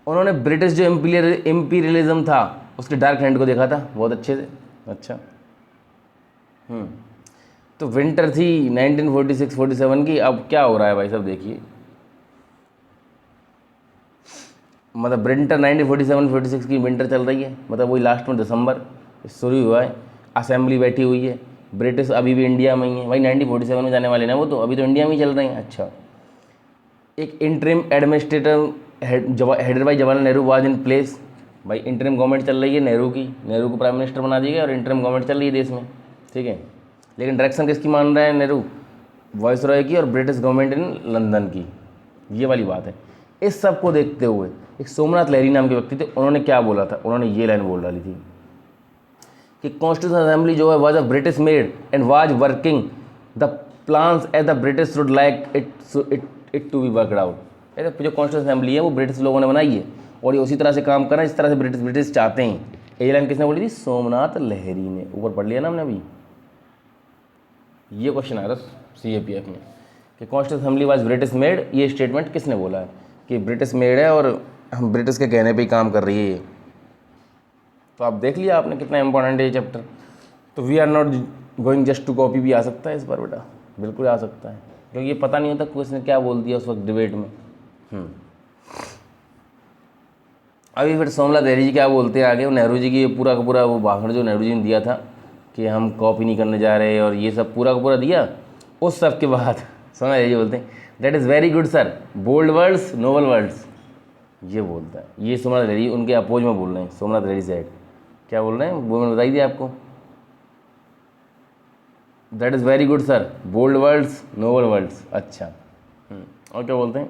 उन्होंने ब्रिटिश जो एम्पीरियलिज्म था उसके डार्क हैंड को देखा था बहुत अच्छे से। अच्छा, तो विंटर थी 1946-47 की। अब क्या हो रहा है भाई साहब देखिए, मतलब विंटर 1947-46 की विंटर चल रही है, मतलब वही लास्ट में दिसंबर शुरू हुआ है, असेंबली बैठी हुई है, ब्रिटिश अभी भी इंडिया में ही है। भाई 1947 में जाने वाले ना वो, तो अभी तो इंडिया में ही चल रहे हैं। अच्छा, एक interim administrator headed by Jawaharlal Nehru was in place. भाई इंटरिम गवर्नमेंट चल रही है नेहरू की, नेहरू को प्राइम मिनिस्टर बना दिया गया और इंटरिम गवर्नमेंट चल रही है देश में, ठीक है। लेकिन डायरेक्शन किसकी मान रहा है नेहरू? वायसरॉय की, और ब्रिटिश गवर्नमेंट इन लंदन की, ये वाली बात है। इस सब को देखते हुए एक सोमनाथ लहरी नाम के व्यक्ति थे, उन्होंने क्या बोला था? उन्होंने ये लाइन बोल डाली थी कि कॉन्स्टिट्यूशन असेंबली जो है was a British made and was working the plans as the British would like it to be worked out. जो कॉन्स्टिट्यूशन असेंबली है वो ब्रिटिश लोगों ने बनाई है और ये उसी तरह से काम कर रहा है जिस तरह से ब्रिटिश चाहते हैं। ये लाइन किसने बोली थी? सोमनाथ लहरी ने। ऊपर पढ़ लिया ना हमने अभी, ये क्वेश्चन आया था CAPF में कि constitution assembly was British made. ये स्टेटमेंट किसने बोला है कि ब्रिटिश मेड है और हम ब्रिटिश के कहने पे ही काम कर रही है ये? तो आप देख लिया आपने कितना इंपॉर्टेंट है ये चैप्टर। तो we are not going just to copy भी आ सकता है इस बार बेटा, बिल्कुल आ सकता है, क्योंकि ये पता नहीं होता किसने क्या बोल दिया उस वक्त डिबेट में। अभी फिर सोमनाथ लहरी जी क्या बोलते हैं आगे, वो नेहरू जी की पूरा का पूरा वो भाषण जो नेहरू जी ने दिया था कि हम कॉपी नहीं करने जा रहे और ये सब पूरा का पूरा दिया, उस सब के बाद सोमनाथ लहरी जी बोलते हैं that is very good sir, bold words noble words, ये बोलता है। ये सोमनाथ लहरी उनके अपोज में बोल रहे हैं। सोमनाथ लहरी साइड क्या बोल रहे हैं वो मैंने बताई दिया आपको। That is very good sir, bold words noble words. अच्छा और क्या बोलते हैं,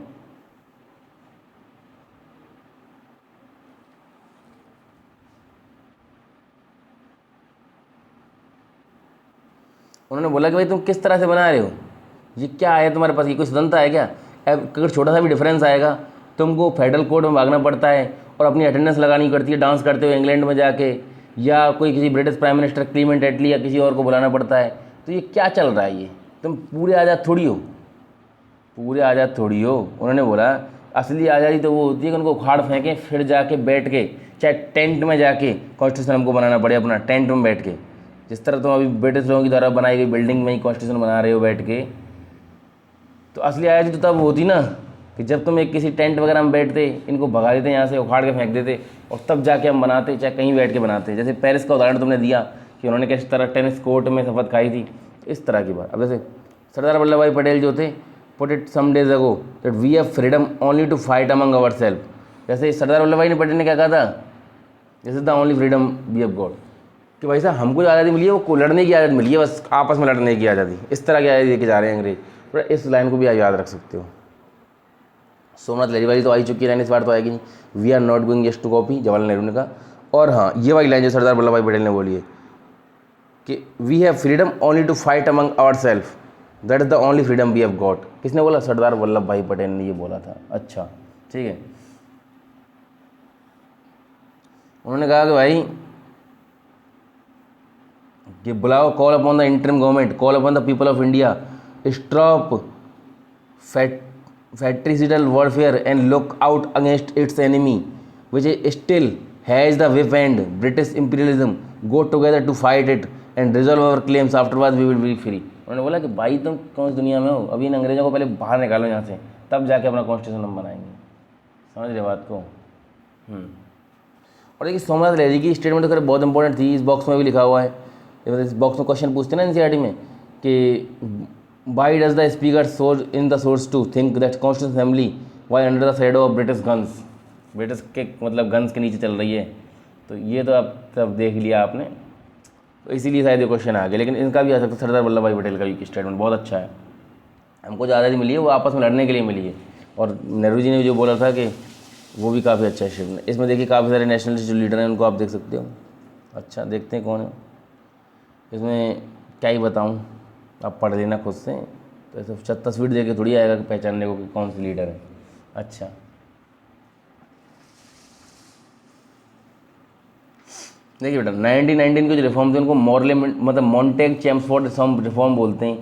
उन्होंने बोला कि भाई तुम किस तरह से बना रहे हो, ये क्या है तुम्हारे पास, ये कोई स्वतंत्रता है क्या। अब अगर छोटा सा भी डिफरेंस आएगा तुमको फेडरल कोर्ट में भागना पड़ता है और अपनी अटेंडेंस लगानी पड़ती है डांस करते हुए इंग्लैंड में जाके, या कोई किसी ब्रिटिश प्राइम मिनिस्टर क्लीमेंट एटली या किसी और को बुलाना पड़ता है। तो ये क्या चल रहा है, ये तुम पूरे आज़ाद थोड़ी हो, पूरे आज़ाद थोड़ी हो। उन्होंने बोला असली आज़ादी तो वो होती है कि उनको उखाड़ फेंकें फिर जाके बैठ के, चाहे टेंट में जाके कॉन्स्टिट्यूशन हमको बनाना पड़े अपना, टेंट में बैठ के, जिस तरह तुम अभी ब्रिटिश लोगों की द्वारा बनाई गई बिल्डिंग में ही कॉन्स्टिट्यूशन बना रहे हो बैठ के। तो असली आज़ादी तो तब होती ना कि जब तुम एक किसी टेंट वगैरह में बैठते, इनको भगा देते यहाँ से, उखाड़ के फेंक देते, और तब जाके हम बनाते, चाहे कहीं बैठ के बनाते। जैसे पेरिस का उदाहरण तुमने दिया कि उन्होंने किस तरह टेनिस कोर्ट में शपथ खाई थी, इस तरह की बात। अब जैसे सरदार वल्लभ भाई पटेल जो थे, put it some days ago that we have freedom only to fight among our self. जैसे सरदार वल्लभ भाई पटेल ने क्या कहा था, this is the only freedom we have got, कि भाई साहब हमको जो आज़ादी मिली है वो लड़ने की आज़ादी मिली है, बस आपस में लड़ने की आज़ादी। इस तरह की आज़ादी लेके जा रहे हैं अंग्रेज। तो इस लाइन को भी आप याद रख सकते हो। सोमनाथ लहरी वाली तो आई चुकी है लाइन, इस बार तो आएगी नहीं। We are not going just to copy, Jawaharlal Nehru ने कहा। और हाँ, ये वाली लाइन जो सरदार वल्लभ भाई पटेल ने बोली है कि we have freedom only to fight among our self, that is the only freedom we have got. किसने बोला, सरदार वल्लभ भाई पटेल ने ये बोला था। अच्छा ठीक है, उन्होंने कहा कि भाई कि बुलाओ, call upon the interim government, call upon the people of India, stop fratricidal warfare and look out against its enemy which still has the weapon British imperialism, go together to fight it and resolve our claims, afterwards we will be free। उन्होंने बोला कि भाई तुम कौन सी दुनिया में हो, अभी इन अंग्रेजों को पहले बाहर निकालो यहाँ से, तब जाके अपना कॉन्स्टिट्यूशन हम बनाएंगे। समझ रहे बात को। और देखिए सोमनाथ लहरी की स्टेटमेंट तो बहुत इंपॉर्टेंट थी, इस बॉक्स में भी लिखा हुआ है। इस बॉक्स में क्वेश्चन पूछते हैं ना एनसीईआरटी में कि why does the speaker source in the source to think that constitutional assembly why under the shadow of British guns, British के मतलब गन्स के नीचे चल रही है। तो ये तो आप सब देख लिया आपने, तो इसीलिए शायद ये क्वेश्चन आ गया। लेकिन इनका भी आ सकता है, सरदार वल्लभ भाई पटेल का भी स्टेटमेंट बहुत अच्छा है। हमको जो आज़ादी मिली है वो आपस में लड़ने के लिए मिली है, और नेहरू जी ने जो बोला था कि वो भी काफ़ी अच्छा स्टेटमेंट। इसमें देखिए काफ़ी सारे नेशनलिस्ट जो लीडर हैं उनको आप देख सकते हो। अच्छा देखते हैं कौन है इसमें, क्या ही बताऊँ, आप पढ़ लेना खुद से। तो ऐसे तस्वीर देख के थोड़ी आएगा कि पहचानने को कि कौन सी लीडर है। अच्छा देखिए बेटा, 1919 के जो रिफॉर्म थे उनको मॉर्ले मतलब मॉन्टेग चेम्सफोर्ड रिफॉर्म बोलते हैं।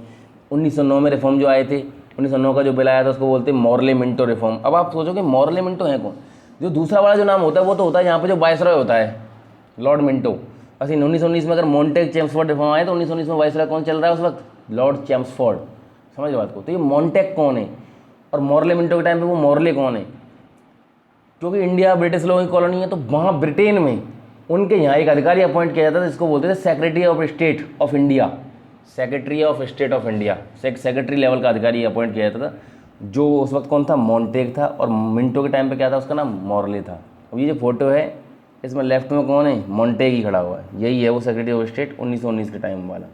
1909 में रिफॉर्म जो आए थे, 1909 का जो बिल आया था उसको बोलते हैं मॉर्ले मिंटो रिफॉर्म। अब आप सोचो कि मॉर्ले मिंटो है कौन, जो दूसरा वाला जो नाम होता है वो तो होता है यहाँ पे जो वायसरॉय होता है, लॉर्ड मिंटो। ऐसे 1919 में अगर मॉन्टेग चेम्सफोर्ड रिफॉर्म आए तो 1919 में वायसरॉय कौन चल रहा है उस वक्त, लॉर्ड चेम्सफोर्ड। समझ बात को। तो ये मॉन्टेग कौन है और मॉर्ले मिंटो के टाइम पे वो मॉर्ले कौन है, क्योंकि इंडिया ब्रिटिश लोगों की कॉलोनी है, तो वहाँ ब्रिटेन में उनके यहाँ एक अधिकारी अपॉइंट किया जाता था जिसको बोलते थे secretary of state of India. Secretary of state of India, secretary level का अधिकारी अपॉइंट किया जाता था, जो उस वक्त कौन था, मॉन्टेग था। और मिंटो के टाइम पे क्या था, उसका नाम मॉर्ले था। अब ये जो फोटो है इसमें लेफ्ट में कौन है, मॉन्टेग ही खड़ा हुआ है, यही है वो सेक्रेटरी ऑफ स्टेट 1919 के टाइम वाला।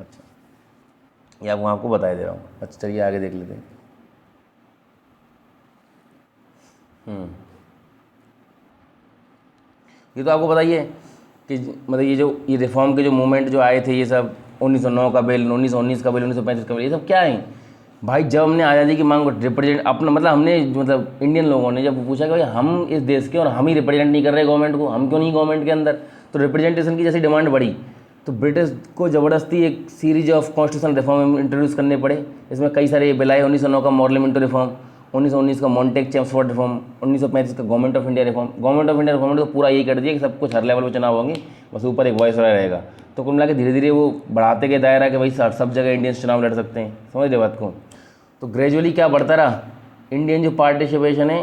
अच्छा ये आपको बता दे रहा हूँ। अच्छा चलिए आगे देख लेते हैं। ये तो आपको बताइए कि मतलब ये रिफॉर्म के जो मूवमेंट जो आए थे, ये सब 1909 का बिल, 1919 का बिल, 1935 का बिल, ये सब क्या है भाई। जब हमने आज़ादी की मांग को रिप्रेजेंट अपना मतलब हमने मतलब इंडियन लोगों ने जब पूछा कि भाई हम इस देश के और हम ही रिप्रेजेंट नहीं कर रहे गवर्नमेंट को, हम क्यों नहीं गवर्नमेंट के अंदर, तो रिप्रेजेंटेशन की जैसी डिमांड बढ़ी तो ब्रिटिश को ज़बरदस्ती एक series of constitution reform introduce करने पड़े। इसमें कई सारे बिल आए, 1909 का मॉर्ले मिंटो रिफॉर्म, 1919 का मॉन्टेग चेम्सफोर्ड रिफॉर्म, 1935 का government of India reform. Government of India reform तो पूरा यही कर दिया कि सब कुछ हर लेवल पर चुनाव होंगे, बस ऊपर एक वायसरॉय रहेगा। तो कुल मिला के धीरे धीरे वो बढ़ाते गए दायरा कि भाई सब जगह इंडियंस चुनाव लड़ सकते हैं। समझ रहे बात को। तो ग्रेजुअली क्या बढ़ता रहा, इंडियन जो पार्टिसिपेशन है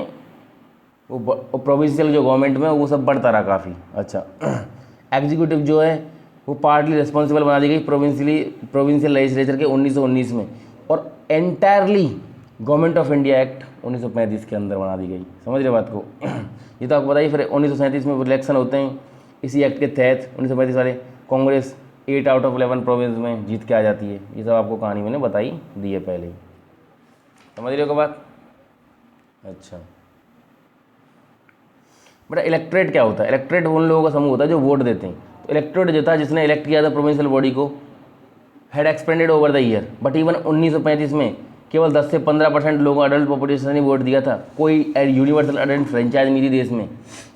वो प्रोविंशियल जो गवर्नमेंट में वो सब बढ़ता रहा काफ़ी। अच्छा एग्जीक्यूटिव जो है वो पार्टली रिस्पॉन्सिबल बना दी गई प्रोविंशियल लेजिस्लेचर के 1919 में, और entirely government of India act 1935 के अंदर बना दी गई। समझ रहे बात को? ये तो आपको बताइए। फिर 1937 में इलेक्शन होते हैं, इसी एक्ट के तहत 1935 वाले कांग्रेस 8 आउट ऑफ 11 प्रोविंस में जीत के आ जाती है। ये सब आपको कहानी मैंने बताई दी है पहले ही। समझ रहे हो बात? अच्छा बेटा, इलेक्ट्रेट क्या होता है? इलेक्ट्रेट उन लोगों का समूह होता है जो वोट देते हैं। तो इलेक्ट्रेट जो था, जिसने इलेक्ट किया था प्रोविंशियल बॉडी को, had expanded over the year, but even 1935 में केवल 10 से 15% लोगों अडल्ट पॉपुलेशन ने वोट दिया था। कोई यूनिवर्सल अडल्ट फ्रेंचाइज नहीं थी देश में।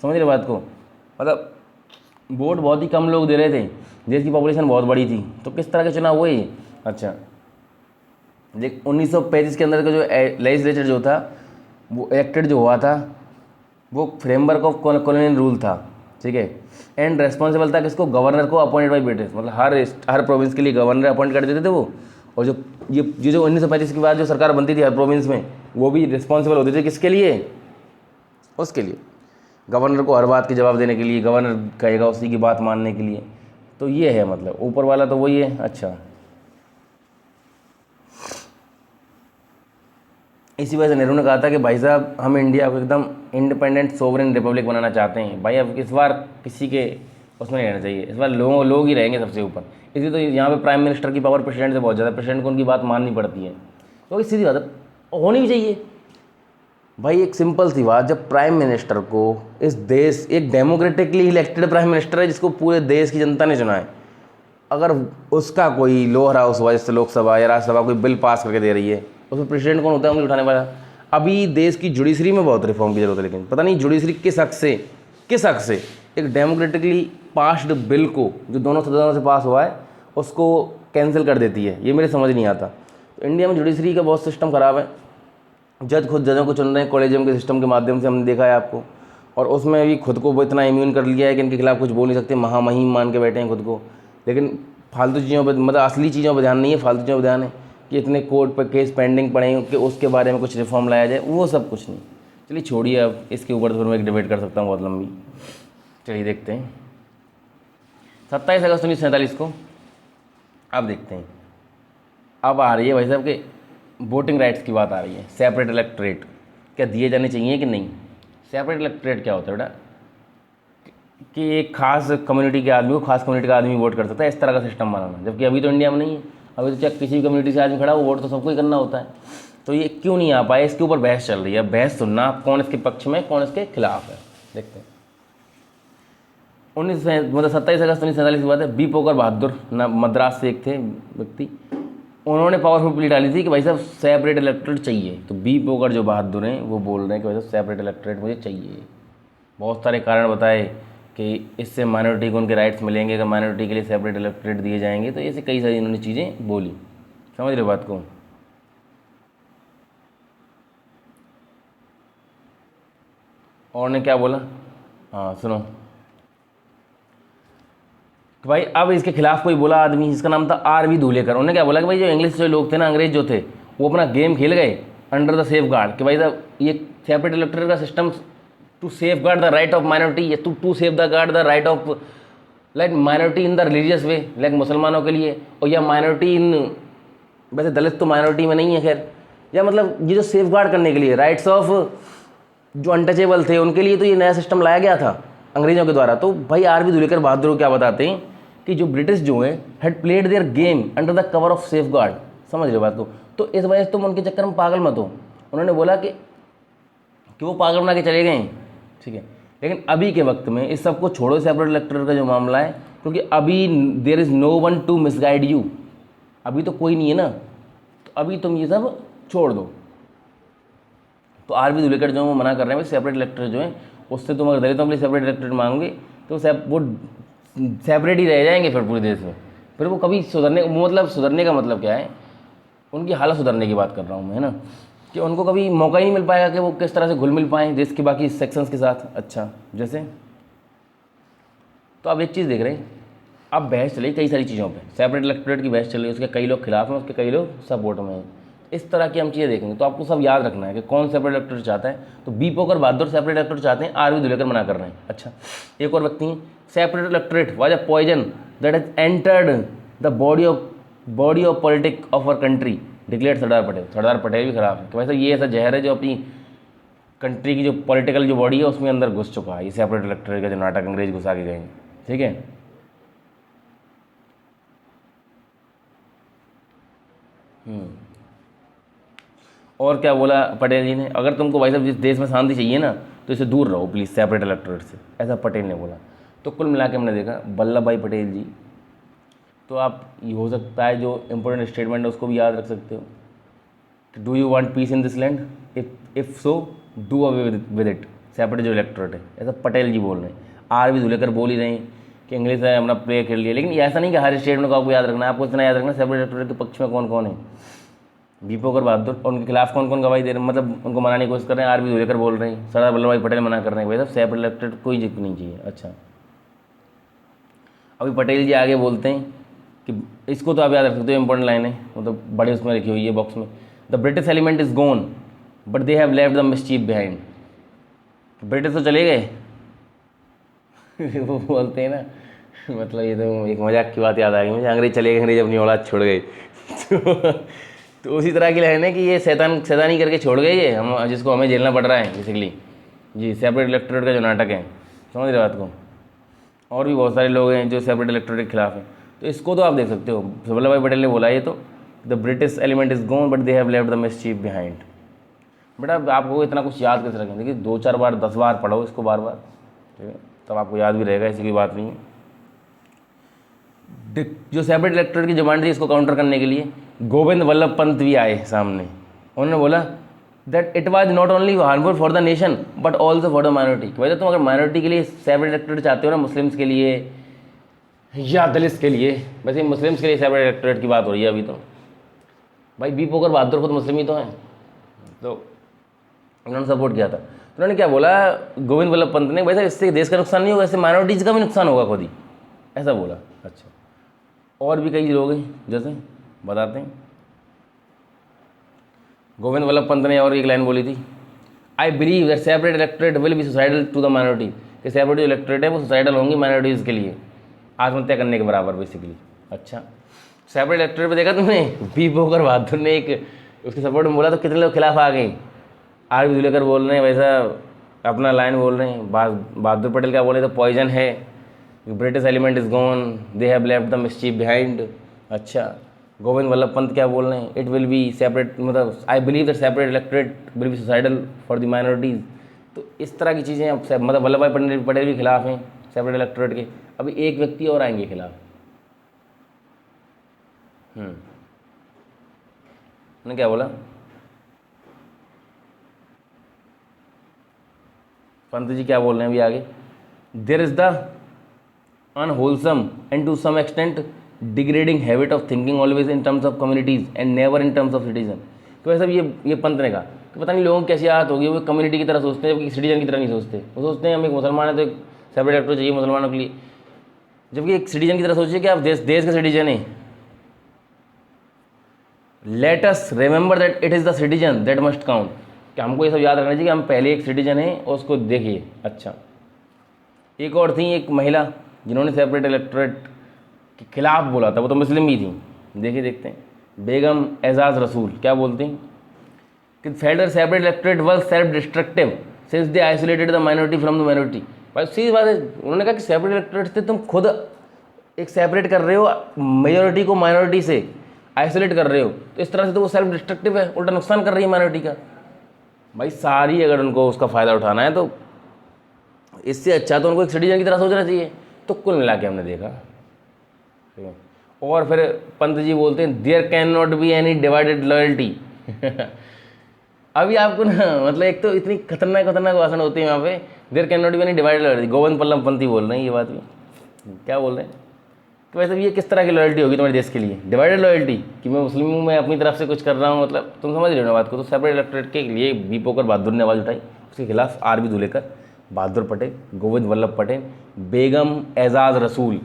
समझ रहे बात को? मतलब वोट बहुत ही कम लोग दे रहे थे, देश की पॉपुलेशन बहुत बड़ी थी, तो किस तरह के चुनाव हुए? अच्छा देख, 1935 के अंदर का जो लेजिस्लेचर जो था वो इलेक्टेड जो हुआ था वो फ्रेमवर्क ऑफ कॉलोनियल रूल था, ठीक है। एंड रेस्पॉन्सिबल था किसको? गवर्नर को, अपॉइंटेड बाई ब्रिटिश। मतलब हर प्रोविंस के लिए गवर्नर अपॉइंट कर देते थे वो। और जो ये जो 1935 के बाद जो सरकार बनती थी हर प्रोविंस में, वो भी रिस्पॉन्सिबल होती थी किसके लिए? उसके लिए गवर्नर को हर बात के जवाब देने के लिए, गवर्नर कहेगा उसी की बात मानने के लिए। तो ये है मतलब ऊपर वाला तो वही है। अच्छा इसी वजह से नेहरू ने कहा था कि भाई साहब हम इंडिया को एकदम इंडिपेंडेंट सोवरेन रिपब्लिक बनाना चाहते हैं। भाई अब इस बार किसी के उसमें नहीं रहना चाहिए, इस बार लोग ही रहेंगे सबसे ऊपर। इसलिए तो यहाँ पे प्राइम मिनिस्टर की पावर प्रेसिडेंट से बहुत ज़्यादा, प्रेसिडेंट को उनकी बात माननी पड़ती है। क्योंकि सीधी बात है, होनी भी चाहिए भाई। एक सिंपल सी बात, जब प्राइम मिनिस्टर को इस देश एक डेमोक्रेटिकली इलेक्टेड प्राइम मिनिस्टर है जिसको पूरे देश की जनता ने चुना है, अगर उसका कोई लोअर हाउस हुआ जैसे लोकसभा या राज्यसभा कोई बिल पास करके दे रही है, उसमें प्रेसिडेंट कौन होता है? उंगली उठाने वाला। अभी देश की जुडिशरी में बहुत रिफॉर्म की जरूरत है, लेकिन पता नहीं जुडिशरी किस हक से एक डेमोक्रेटिकली पास्ड बिल को जो दोनों सदनों से पास हुआ है उसको कैंसिल कर देती है। ये मेरे समझ नहीं आता। तो इंडिया में जुडिशरी का बहुत सिस्टम ख़राब है। जज खुद जजों को चुन रहे हैं कॉलेजियम के सिस्टम के माध्यम से, हमने देखा है आपको। और उसमें भी खुद को वो इतना इम्यून कर लिया है कि इनके खिलाफ कुछ बोल नहीं सकते, महामहिम मान के बैठे हैं खुद को। लेकिन फालतू चीज़ों पर, मतलब असली चीज़ों पर ध्यान नहीं है, फालतू चीज़ों पर ध्यान है कि इतने कोर्ट पर केस पेंडिंग पड़े हैं कि उसके बारे में कुछ रिफॉर्म लाया जाए, वो सब कुछ नहीं। चलिए छोड़िए, अब इसके ऊपर तो मैं एक डिबेट कर सकता हूँ बहुत लंबी। चलिए देखते हैं 27 अगस्त 1947 को। अब देखते हैं, अब आ रही है भाई साहब के वोटिंग राइट्स की बात आ रही है। सेपरेट इलेक्टोरेट क्या दिए जाने चाहिए कि नहीं? सेपरेट इलेक्टोरेट क्या होता है बेटा? कि एक खास कम्युनिटी के आदमी को खास कम्युनिटी का आदमी वोट कर सकता है, इस तरह का सिस्टम बनाना। जबकि अभी तो इंडिया में नहीं है। अभी तो चाहे किसी भी कम्युनिटी से आदमी खड़ा हो, वोट तो सबको ही करना होता है। तो ये क्यों नहीं आ पाए? इसके ऊपर बहस चल रही है। बहस सुनना, कौन इसके पक्ष में कौन इसके खिलाफ है, देखते हैं। 27 अगस्त 1947 की बात है। बी पोकर बहादुर मद्रास से एक थे व्यक्ति, उन्होंने पावरफुल प्ली डाली थी कि भाई साहब सेपरेट इलेक्टोरेट चाहिए। तो बी पोकर जो बहादुर हैं वो बोल रहे हैं कि भाई साहब सेपरेट इलेक्टोरेट मुझे चाहिए। बहुत सारे कारण बताए कि इससे माइनॉरिटी को उनके राइट्स मिलेंगे, अगर माइनॉरिटी के लिए सेपरेट इलेक्टोरेट दिए जाएंगे। तो ऐसे कई सारी इन्होंने चीज़ें बोली। समझ रहे बात को? और ने क्या बोला? हाँ सुनो कि भाई अब इसके खिलाफ कोई बोला आदमी, जिसका नाम था R.V. धूलेकर। उन्होंने क्या बोला कि भाई जो इंग्लिश जो लोग थे ना, अंग्रेज जो थे, वो अपना गेम खेल गए अंडर द सेफ गार्ड कि भाई साहब ये सेपरेट इलेक्टोरेट का system to safeguard the right of minority, या to safe the guard the right of like minority in the religious way, like मुसलमानों के लिए, और या माइनॉरिटी इन, वैसे दलित तो माइनॉरिटी में नहीं है खैर, या मतलब ये जो सेफ गार्ड करने के लिए राइट्स ऑफ जो अनटचेबल थे उनके लिए, तो ये नया सिस्टम लाया गया था अंग्रेजों के द्वारा। तो भाई R.V. धूलेकर बहादुर क्या बताते हैं कि जो ब्रिटिश जो है had played their game under the cover of safe guard. समझ रहे बात को? तो इस वजह से तुम उनके चक्कर में पागल मत हो। उन्होंने बोला कि वो पागल बना के चले गए, ठीक है। लेकिन अभी के वक्त में इस सब को छोड़ो, सेपरेट इलेक्टोरेट का जो मामला है, क्योंकि अभी there is no one to misguide you. अभी तो कोई नहीं है ना, तो अभी तुम ये सब छोड़ दो। तो R.V. धूलेकर जो वो मना कर रहे हैं सेपरेट इलेक्टोरेट जो है, उससे तुम अगर दलितों के लिए सेपरेट इलेक्टोरेट मांगोगे तो वो सेपरेट ही रह जाएंगे फिर पूरे देश में। फिर वो कभी सुधरने का मतलब क्या है? उनकी हालत सुधरने की बात कर रहा हूँ मैं, है ना, कि उनको कभी मौका ही नहीं मिल पाएगा कि वो किस तरह से घुल मिल पाएँ देश के बाकी सेक्शंस के साथ। अच्छा जैसे तो अब एक चीज़ देख रहे हैं, अब बहस चली कई सारी चीज़ों पे, सेपरेट इलेक्टोरेट की बहस चल रही है। उसके कई लोग खिलाफ हैं, उसके कई लोग सपोर्ट में हैं। इस तरह की हम चीज़ें देखेंगे। तो आपको सब याद रखना है कि कौन सेपरेट इलेक्टोरेट चाहता है। तो बी पोकर बहादुर सेपरेट इलेक्टोरेट चाहते हैं, आर वी धुलेकर मना कर रहे हैं। अच्छा, एक और व्यक्ति हैं, separate electorate was a poison that has entered the body of politic of our country, declare Sardar Patel. Sardar Patel भी खराब है कि वैसे ये ऐसा जहर है जो अपनी कंट्री की जो पॉलिटिकल जो बॉडी है उसमें अंदर घुस चुका है। ये सेपरेट इलेक्टोरेट का जो नाटक अंग्रेज घुसा के गए हैं, ठीक है। और क्या बोला पटेल जी ने, अगर तुमको भाई साहब जिस देश में शांति चाहिए ना तो इससे दूर रहो प्लीज़, सेपरेट इलेक्टोरेट से, ऐसा पटेल ने बोला। तो कुल मिला के हमने देखा वल्लभ भाई पटेल जी, तो आप ये हो सकता है जो इम्पोर्टेंट स्टेटमेंट है उसको भी याद रख सकते हो। Do you want piece in this land, if so do away with it, separate जो इलेक्टोरेट है, ऐसा पटेल जी बोल रहे हैं। आर वी धुलेकर बोल ही रहे हैं कि इंग्लिश है अपना प्ले खेल लिया, लेकिन ऐसा नहीं कि हर स्टेटमेंट को आपको याद रखना है। आपको इतना याद रखना सेपरेट इलेक्टोरेट के पक्ष में कौन कौन है, बी पोकर बहादुर, और उनके खिलाफ कौन कौन गवाही दे रहे हैं, मतलब उनको मनाने की कोशिश कर रहे हैं। आर वी धुलेकर बोल रहे हैं, सरदार वल्लभ भाई पटेल मना कर रहे हैं, भाई साहब सेपरेट इलेक्टोरेट कोई जिक्र नहीं चाहिए। अच्छा, अभी पटेल जी आगे बोलते हैं कि इसको तो आप याद रख सकते हो, इंपॉर्टेंट लाइन है, मतलब बड़े उसमें लिखी हुई है बॉक्स में, the British element is gone but they have left the mischief behind. British तो चले गए वो बोलते हैं ना, मतलब ये तो एक मजाक की बात याद आ गई मुझे, अंग्रेज चले गए, अंग्रेज अपनी औलाद छोड़ गए तो उसी तरह की लाइन है कि ये शैतानी करके छोड़ गए ये हम, जिसको हमें झेलना पड़ रहा है बेसिकली जी, सेपरेट इलेक्टोरेट का जो नाटक है, समझ रहे बात को। और भी बहुत सारे लोग हैं जो सेपरेट इलेक्टोरेट के खिलाफ हैं, तो इसको तो आप देख सकते हो, वल्लभ भाई पटेल ने बोला ये तो, the British element is gone but they have left the mischief behind. बेटा आपको इतना कुछ याद कैसे रखें, देखिए 2-4 बार 10 बार पढ़ो इसको बार बार, ठीक है, तब आपको याद भी रहेगा, ऐसी कोई बात नहीं है। जो सेपरेट इलेक्टोरेट की डिमांड थी इसको काउंटर करने के लिए गोविंद वल्लभ पंत भी आए सामने। उन्होंने बोला that it was not only harmful for the nation but also for the minority. वैसे तुम अगर माइनॉरिटी के लिए सेपरेट इलेक्टोरेट चाहते हो ना, मुस्लिम्स के लिए या दलित के लिए, वैसे मुस्लिम्स के लिए सेपरेट इलेक्टोरेट की बात हो रही है अभी तो, भाई बी पोकर बहादुर खुद मुस्लिम ही तो हैं, तो उन्होंने सपोर्ट किया था। तो उन्होंने क्या बोला गोविंद वल्लभ पंत ने, वैसे इससे देश का नुकसान नहीं होगा, इससे माइनॉरिटीज़ का भी नुकसान होगा खुद ही, ऐसा बोला। अच्छा, और भी कई लोग हैं जैसे बताते हैं, गोविंद वल्लभ पंत ने और एक लाइन बोली थी, I believe that separate electorate will be suicidal to the minority, कि सेपरेट जो इलेक्टोरेट है वो सुसाइडल होंगी माइनॉरिटीज़ के लिए, आत्महत्या करने के बराबर बेसिकली। अच्छा, सेपरेट इलेक्टोरेट पे देखा तुमने, बी पोकर बहादुर ने एक उसके सपोर्ट में बोला तो कितने लोग खिलाफ आ गए। आर वी धुलेकर बोल रहे हैं, वैसा अपना लाइन बोल रहे हैं, बहादुर पटेल क्या बोले तो पॉइजन है, British element is gone, they have left the mischief behind. अच्छा, गोविंद वल्लभ पंत क्या बोल रहे हैं, इट विल बी सेपरेट, मतलब आई believe that separate electorate will be suicidal for the minorities. तो इस तरह की चीज़ें अब मतलब वल्लभ भाई पटेल भी खिलाफ हैं सेपरेट इलेक्टोरेट के। अभी एक व्यक्ति और आएंगे खिलाफ, उन्होंने क्या बोला, पंत जी क्या बोल रहे हैं अभी आगे, there is the unwholesome and to some extent degrading habit of thinking always in terms of communities and never in terms of citizen. तो ऐसा ये पंत ने कहा कि पता नहीं लोगों की कैसी आदत होगी, वो कम्युनिटी की तरह सोचते हैं, जबकि सिटीजन की तरह नहीं सोचते। वो सोचते हैं हम एक मुसलमान है तो एक सेपरेट इलेक्टोरेट चाहिए मुसलमानों के लिए, जबकि एक सिटीजन की तरह सोचिए कि आप देश के सिटीजन हैं। Let us remember that it is the citizen that must count, कि हमको ये सब याद रखना चाहिए कि हम पहले एक सिटीजन हैं और उसको देखिए। अच्छा, एक और थी एक महिला जिन्होंने सेपरेट इलेक्टोरेट के खिलाफ बोला था, वो तो मुस्लिम भी थी, देखिए देखते हैं, बेगम एजाज रसूल क्या बोलती हैं कि federal separate electorate was self destructive since they isolated the minority from the minority. भाई सीधी बात है, उन्होंने कहा कि सेपरेट इलेक्टोरेट से तुम खुद एक सेपरेट कर रहे हो, मेजोरिटी को माइनॉरिटी से आइसोलेट कर रहे हो, तो इस तरह से तो वो सेल्फ डिस्ट्रक्टिव है, उल्टा नुकसान कर रही है माइनॉरिटी का। भाई सारी अगर उनको उसका फ़ायदा उठाना है तो इससे अच्छा तो उनको एक सिटीजन की तरह सोचना चाहिए। तो कुल मिला के हमने देखा, ठीक है। और फिर पंत जी बोलते हैं there can not be any divided loyalty अभी आपको ना मतलब एक तो इतनी खतरनाक भाषण होती है वहाँ पे, there can not be any divided loyalty. Govind Vallabh Pant ही बोल रहे हैं ये बात भी, क्या बोल रहे हैं कि वैसे ये किस तरह की लॉयल्टी होगी तुम्हारे देश के लिए, डिवाइडेड लॉयल्टी, कि मैं मुस्लिम हूँ, मैं अपनी तरफ से कुछ कर रहा हूँ, मतलब तुम समझ रहे हो ना बात को। तो सेपरेट इलेक्टोरेट के लिए बी पोकर बहादुर ने आवाज़ उठाई, उसके खिलाफ आर वी धुलेकर, बहादुर पटेल, गोविंद वल्लभ पटेल, बेगम एजाज रसूल,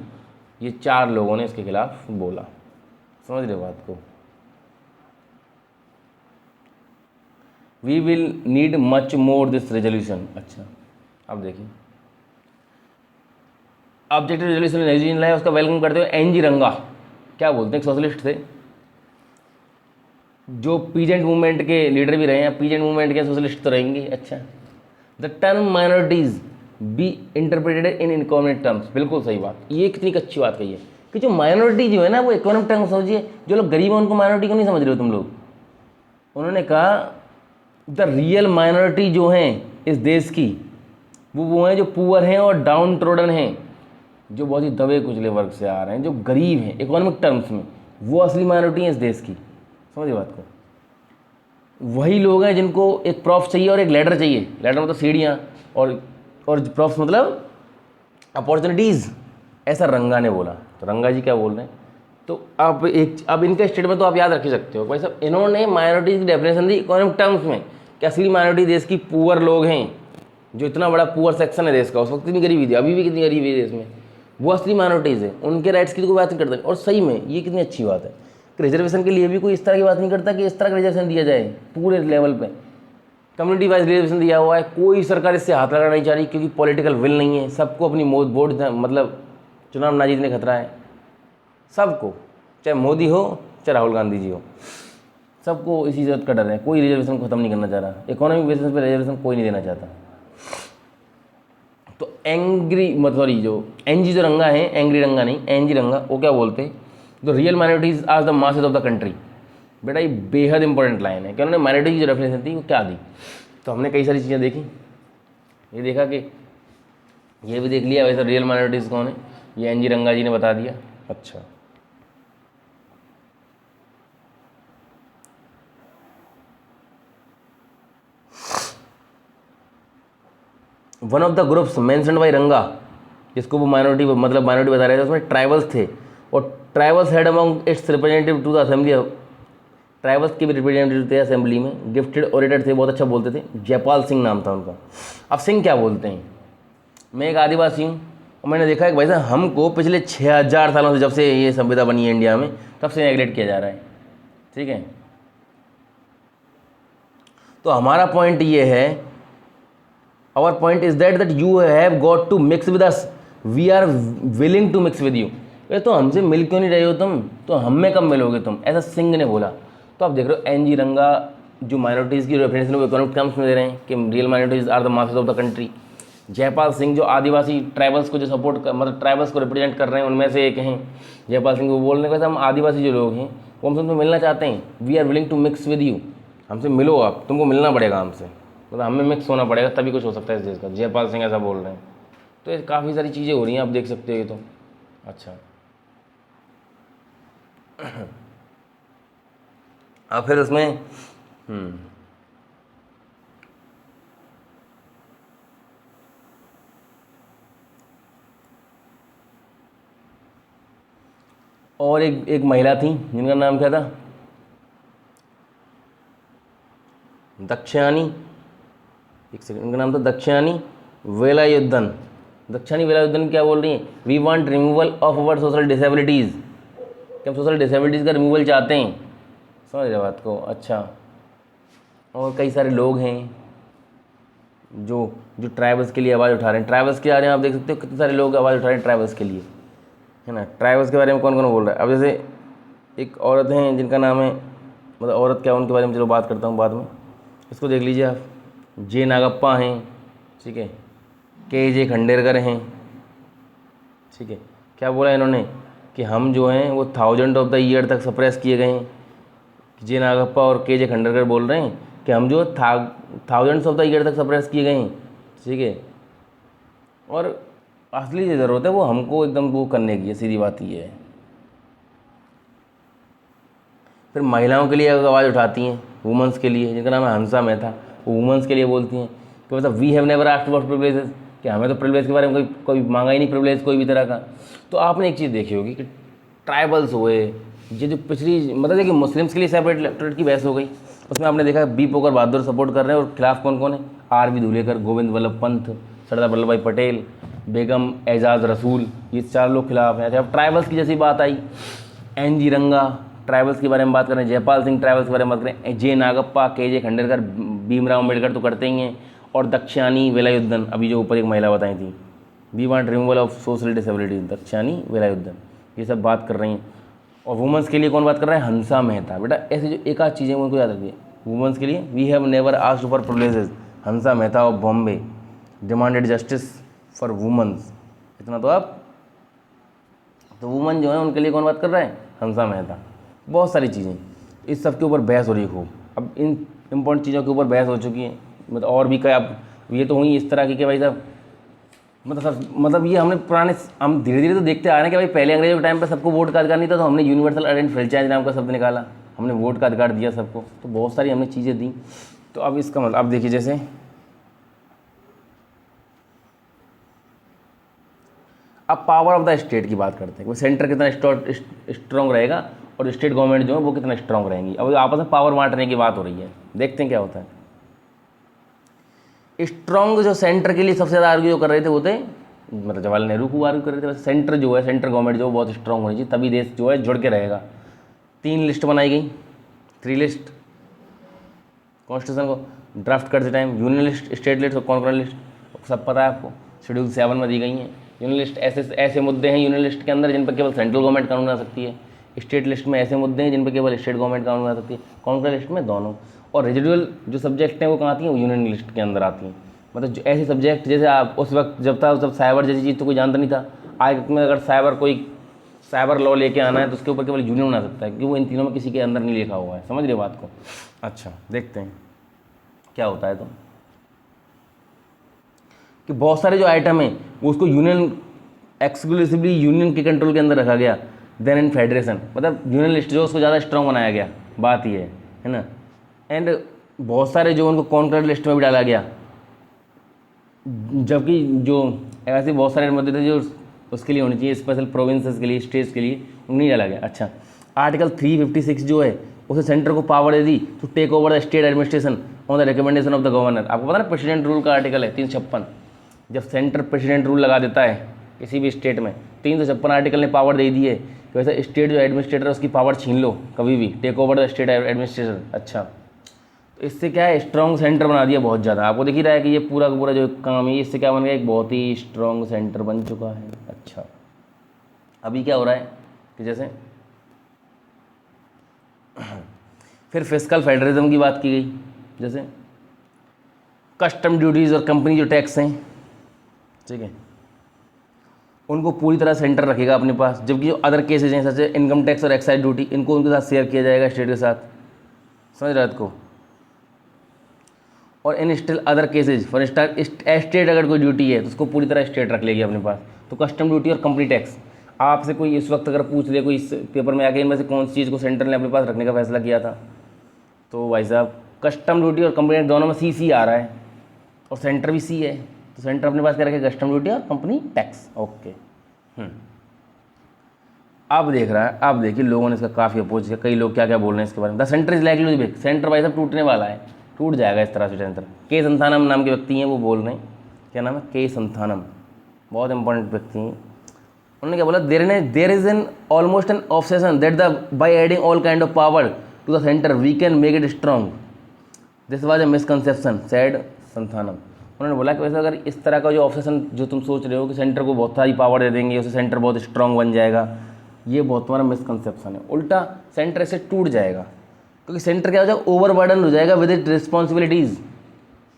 ये 4 लोगों ने इसके खिलाफ बोला। समझ रहे हो बात को। We will need much more this resolution. अच्छा, अब देखिए ऑब्जेक्टिव रेजोल्यूशन रेजोल्यूशन लाया, उसका वेलकम करते हुए एन जी रंगा क्या बोलते हैं, एक सोशलिस्ट थे जो पीजेंट मूवमेंट के लीडर भी रहे हैं। पीजेंट मूवमेंट के सोशलिस्ट तो रहेंगे। अच्छा, the term minorities be interpreted in economic terms, बिल्कुल सही बात, ये कितनी अच्छी बात कही है कि जो माइनॉरिटी जो है ना वो इकोनॉमिक टर्म समझिए। जो लोग गरीब हैं उनको माइनॉरिटी को नहीं समझ रहे हो तुम लोग। उन्होंने कहा द रियल माइनॉरिटी जो हैं इस देश की वो हैं जो पुअर हैं और डाउन ट्रोडन हैं, जो बहुत ही दबे कुचले वर्ग से आ रहे हैं, जो गरीब हैं इकोनॉमिक टर्म्स में, वो असली माइनॉरिटी हैं इस देश की। समझिए बात को। वही लोग हैं जिनको एक प्रॉफ चाहिए और एक लैडर चाहिए। लैडर मतलब सीढ़ियाँ और प्रॉफ्स मतलब अपॉर्चुनिटीज़, ऐसा रंगा ने बोला। तो रंगा जी क्या बोल रहे हैं, तो अब इनका स्टेटमेंट तो आप याद रख ही सकते हो भाई साहब। इन्होंने माइनॉरिटीज़ की डेफिनेशन दी इकोनॉमिक टर्म्स में कि असली माइनॉरिटी देश की पुअर लोग हैं, जो इतना बड़ा पुअर सेक्शन है देश का, उस वक्त कितनी गरीबी थी, अभी भी कितनी गरीबी है देश में, वो असली माइनॉरिटीज़ है। उनके राइट्स की तो कोई बात नहीं करता। और सही में ये कितनी अच्छी बात है कि रिजर्वेशन के लिए भी कोई इस तरह की बात नहीं करता कि इस तरह का रिजर्वेशन दिया जाए पूरे लेवल पे। कम्युनिटी वाइज रिजर्वेशन दिया हुआ है, कोई सरकार इससे हाथ लगाना नहीं चाह रही क्योंकि पॉलिटिकल विल नहीं है। सबको अपनी वोट मतलब चुनाव ना जीतने खतरा है सबको, चाहे मोदी हो चाहे राहुल गांधी जी हो, सबको इसी जरूरत का डर है। कोई रिजर्वेशन खत्म नहीं करना चाह रहा, इकोनॉमिक बेसिस पे रिजर्वेशन कोई नहीं देना चाहता। तो एंग्री सॉरी जो एनजी जो रंगा है, एंग्री रंगा नहीं एनजी रंगा, वो क्या बोलते हैं, the real minorities are the masses of the country. बेटा ये बेहद इंपॉर्टेंट लाइन है कि उन्होंने माइनॉरिटी की जो डेफिनेशन थी वो क्या दी। तो हमने कई सारी चीज़ें देखी, ये देखा कि ये भी देख लिया वैसे रियल माइनॉरिटीज़ कौन है, ये एनजी रंगा जी ने बता दिया। अच्छा, one of the groups mentioned by Ranga, जिसको वो माइनॉरिटी मतलब माइनॉरिटी बता रहे थे, उसमें ट्राइबल्स थे और tribals had among its representative to the assembly. Tribals के भी रिप्रेजेंटेटिव थे असेंबली में, गिफ्टेड ओरेटर थे, बहुत अच्छा बोलते थे। जयपाल सिंह नाम था उनका। अब सिंह क्या बोलते हैं, मैं एक आदिवासी हूँ और मैंने देखा है कि भाई साहब हमको पिछले 6000 सालों से, जब से ये सभ्यता बनी है इंडिया में, तब से नेगलेक्ट किया जा रहा है। ठीक है, तो हमारा पॉइंट ये है, our point is that you have got to mix with us, we are willing to mix with you. ये तो हमसे मिल क्यों नहीं रहे हो तुम, तो हम में कब मिलोगे तुम, ऐसा सिंह ने बोला। तो आप देख रहे हो एनजी रंगा जो माइनॉरिटीज़ की रेफरेंस वो इकोनॉमिक टर्म्स में दे रहे हैं कि real minorities are the masses of the country. Jaipal Singh जो आदिवासी ट्राइबल्स को जो सपोर्ट कर मतलब ट्राइबल्स को रिप्रेजेंट कर रहे हैं, उनमें से एक हैं जयपाल सिंह। वो बोलने का हम आदिवासी जो लोग हैं वो हमसे मिलना चाहते हैं, we are willing to mix with you, हमसे मिलो आप, तुमको मिलना पड़ेगा हमसे, मतलब हमें मिक्स होना पड़ेगा तभी कुछ हो सकता है इस देश का। जयपाल सिंह ऐसा बोल रहे हैं। तो ये काफ़ी सारी चीज़ें हो रही हैं, आप देख सकते हो ये तो। अच्छा, अब फिर उसमें और एक महिला थी जिनका नाम क्या था, दक्षिणानी, एक सेकंड, उनका नाम था दक्षिणानी वेलायुद्धन। दक्षिणानी वेलायुद्धन क्या बोल रही हैं, we want removal of our social disabilities, कि हम सोशल डिसेबिलिटीज़ का रिमूवल चाहते हैं। समझ रहे बात को। अच्छा, और कई सारे लोग हैं जो जो ट्राइबल्स के लिए आवाज़ उठा रहे हैं। ट्राइबल्स के बारे में आप देख सकते हो कितने सारे लोग आवाज़ उठा रहे हैं ट्राइबल्स के लिए, है ना। ट्राइबल्स के बारे में कौन कौन बोल रहा है। अब जैसे एक औरत हैं जिनका नाम है, मतलब औरत क्या, उनके बारे में चलो बात करता हूँ बाद में। इसको देख लीजिए आप, जे नागप्पा हैं, ठीक है, के जे खंडेरकर हैं, ठीक है। क्या बोला इन्होंने कि हम जो हैं वो 1000 ऑफ द ईयर तक सप्रेस किए गए हैं। जे नागप्पा और के जे खंडेरकर बोल रहे हैं कि हम जो 1000 ऑफ द ईयर तक सप्रेस किए गए हैं, ठीक है। और असली जो ज़रूरत है वो हमको एकदम वो करने की है, सीधी बात ये है। फिर महिलाओं के लिए आवाज़ उठाती हैं, वुमेंस के लिए, जिनका नाम है हंसा मेहता, वो वुमेंस के लिए बोलती हैं कि मतलब we have never asked for privileges, कि हमें तो प्रिविलेज के बारे में कोई मांगा ही नहीं, प्रिविलेज कोई भी तरह का। तो आपने एक चीज़ देखी होगी कि ट्राइबल्स हुए, ये जो पिछली मतलब देखिए मुस्लिम्स के लिए सेपरेट इलेक्टोरेट की बहस हो गई, उसमें आपने देखा बी पोकर बहादुर सपोर्ट कर रहे हैं और खिलाफ कौन कौन है, आर बी धुलेकर, गोविंद वल्लभ पंत, सरदार वल्लभ भाई पटेल, बेगम एजाज रसूल, ये 4 लोग खिलाफ हैं। अब ट्राइबल्स की जैसी बात आई, एन जी रंगा, ट्राइबल्स के बारे में बात करें, जयपाल सिंह ट्राइबल्स के बारे में बात करें, जे नागप्पा, के खंडेलकर, भीमराव अम्बेडकर तो करते ही हैं, और दक्षिणी वेलायुद्धन, अभी जो ऊपर एक महिला बताई थी, we want removal of social disability, Dakshayani Velayudhan, ये सब बात कर रही हैं। और वुमेंस के लिए कौन बात कर रहा है? हंसा मेहता। बेटा ऐसे जो एक आध चीज़ें उनको याद रखिए। वुमेंस के लिए we have never asked for privileges, Hansa Mehta of Bombay demanded justice for womens. इतना तो आप, तो वुमन जो है उनके लिए कौन बात कर रहा है? हंसा मेहता। बहुत सारी चीज़ें, इस सब के ऊपर बहस हो रही है खूब। अब इन इम्पोर्टेंट चीज़ों के ऊपर बहस हो चुकी है, मतलब और भी क्या, अब ये तो हुई इस तरह की कि भाई साहब मतलब ये हमने पुराने, हम धीरे धीरे तो देखते आ रहे हैं कि भाई पहले अंग्रेजों के टाइम पे सबको वोट का अधिकार नहीं था, तो हमने यूनिवर्सल आइडेंटिटी फ्रेंचाइज नाम का शब्द निकाला, हमने वोट का अधिकार दिया सबको, तो बहुत सारी हमने चीज़ें दी। तो अब इसका मतलब अब देखिए, जैसे अब पावर ऑफ द स्टेट की बात करते हैं, सेंटर कितना स्ट्रॉन्ग रहेगा और स्टेट गवर्नमेंट जो है वो कितना स्ट्रॉन्ग रहेंगी। अब आपस में पावर बांटने की बात हो रही है, देखते हैं क्या होता है। स्ट्रॉन्ग जो सेंटर के लिए सबसे ज़्यादा आर्ग्यू कर रहे थे वो थे मतलब जवाहरलाल नेहरू को आर्ग्यू कर रहे थे, वैसे सेंटर जो है, सेंटर गवर्नमेंट जो है बहुत स्ट्रॉन्ग होनी चाहिए, तभी देश जो है जुड़ के रहेगा। 3 लिस्ट बनाई गई, 3 लिस्ट कॉन्स्टिट्यूशन को ड्राफ्ट करते time, union list, state list और कॉन्करेंट लिस्ट, सब पता है आपको, शेड्यूल 7 में दी गई हैं। यूनियन लिस्ट ऐसे मुद्दे हैं यूनियन लिस्ट के अंदर जिन पर केवल सेंट्रल गवर्नमेंट कानून आ सकती है, स्टेट लिस्ट में ऐसे मुद्दे हैं जिन पर केवल स्टेट गवर्नमेंट कानून आ सकती है, कॉन्करेंट लिस्ट में दोनों। और रेजिडुअल जो सब्जेक्ट हैं वो कहाँ आती हैं? वो यूनियन लिस्ट के अंदर आती हैं। मतलब जो ऐसे सब्जेक्ट, जैसे आप उस वक्त जब था, जब साइबर जैसी चीज़ तो कोई जानता नहीं था, आज में अगर साइबर लॉ लेके आना है तो उसके ऊपर केवल यूनियन बना सकता है, क्योंकि वो इन तीनों में किसी के अंदर नहीं लिखा हुआ है। समझ रहे बात को? अच्छा, देखते हैं क्या होता है। तो कि बहुत सारे जो आइटम हैं वो उसको यूनियन एक्सक्लूसिवली यूनियन के कंट्रोल के अंदर रखा गया, देन इन फेडरेशन, मतलब यूनियन लिस्ट जो उसको ज़्यादा स्ट्रॉन्ग बनाया गया, बात ये है ना। एंड बहुत सारे जो उनको कॉन्करेंट लिस्ट में भी डाला गया, जबकि जो ऐसे बहुत सारे मुद्दे थे जो उसके लिए होनी चाहिए, स्पेशल प्रोविंसेस के लिए, स्टेट्स के लिए, नहीं डाला गया। अच्छा, आर्टिकल 356 जो है उसे सेंटर को पावर दे दी to take over the state administration on the recommendation of the governor. आपको पता ना प्रेसिडेंट रूल का आर्टिकल है 356, जब सेंटर प्रेसिडेंट रूल लगा देता है किसी भी स्टेट में, 356 आर्टिकल ने पावर दे दी है कि वैसे स्टेट जो एडमिनिस्ट्रेटर है उसकी पावर छीन लो कभी भी, take over the state administration. अच्छा, तो इससे क्या है, स्ट्रॉन्ग सेंटर बना दिया बहुत ज़्यादा। आपको दिख ही रहा है कि ये पूरा का पूरा जो काम है इससे क्या बन गया, एक बहुत ही स्ट्रॉन्ग सेंटर बन चुका है। अच्छा, अभी क्या हो रहा है कि जैसे फिर फिस्कल फेडरलिज्म की बात की गई, जैसे कस्टम ड्यूटीज़ और कंपनी जो टैक्स हैं, ठीक है, उनको पूरी तरह सेंटर रखेगा अपने पास, जबकि जो अदर केसेज हैं जैसे इनकम टैक्स और एक्साइज ड्यूटी, इनको उनके साथ शेयर किया जाएगा स्टेट के साथ। समझ रहे को? और in still other cases for state अगर कोई ड्यूटी है तो उसको पूरी तरह स्टेट रख लेगी अपने पास। तो कस्टम ड्यूटी और कंपनी टैक्स, आपसे कोई इस वक्त अगर पूछ ले कोई इस पेपर में आके इनमें से कौन सी चीज़ को सेंटर ने अपने पास रखने का फैसला किया था, तो भाई साहब कस्टम ड्यूटी और कंपनी टैक्स दोनों में सी आ रहा है और सेंटर भी सी है, तो सेंटर अपने पास क्या रखेगा? कस्टम ड्यूटी और कंपनी टैक्स। ओके। अब देख रहा है, अब देखिए लोगों ने इसका काफ़ी अपोज किया, कई लोग क्या क्या बोल रहे हैं इसके बारे में। The centre is likely to be, centre भाई साहब टूटने वाला है, टूट जाएगा इस तरह से सेंटर। के संथानम नाम के व्यक्ति हैं, वो बोल रहे हैं, क्या नाम है? के संथानम, बहुत इंपॉर्टेंट व्यक्ति हैं। उन्होंने क्या बोला? There is an almost an obsession that the by adding all kind of power to the centre we can make it strong, this was a misconception said Santhanam. उन्होंने बोला कि वैसे अगर इस तरह का जो ऑब्सेशन जो तुम सोच रहे हो कि सेंटर को बहुत सारी पावर दे देंगे, उससे सेंटर बहुत स्ट्रॉन्ग बन जाएगा, ये बहुत तुम्हारा मिसकंसेप्शन है। उल्टा सेंटर ऐसे टूट जाएगा, क्योंकि सेंटर क्या हो जाएगा? ओवरबर्डन हो जाएगा विद इट रिस्पॉन्सिबिलिटीज़।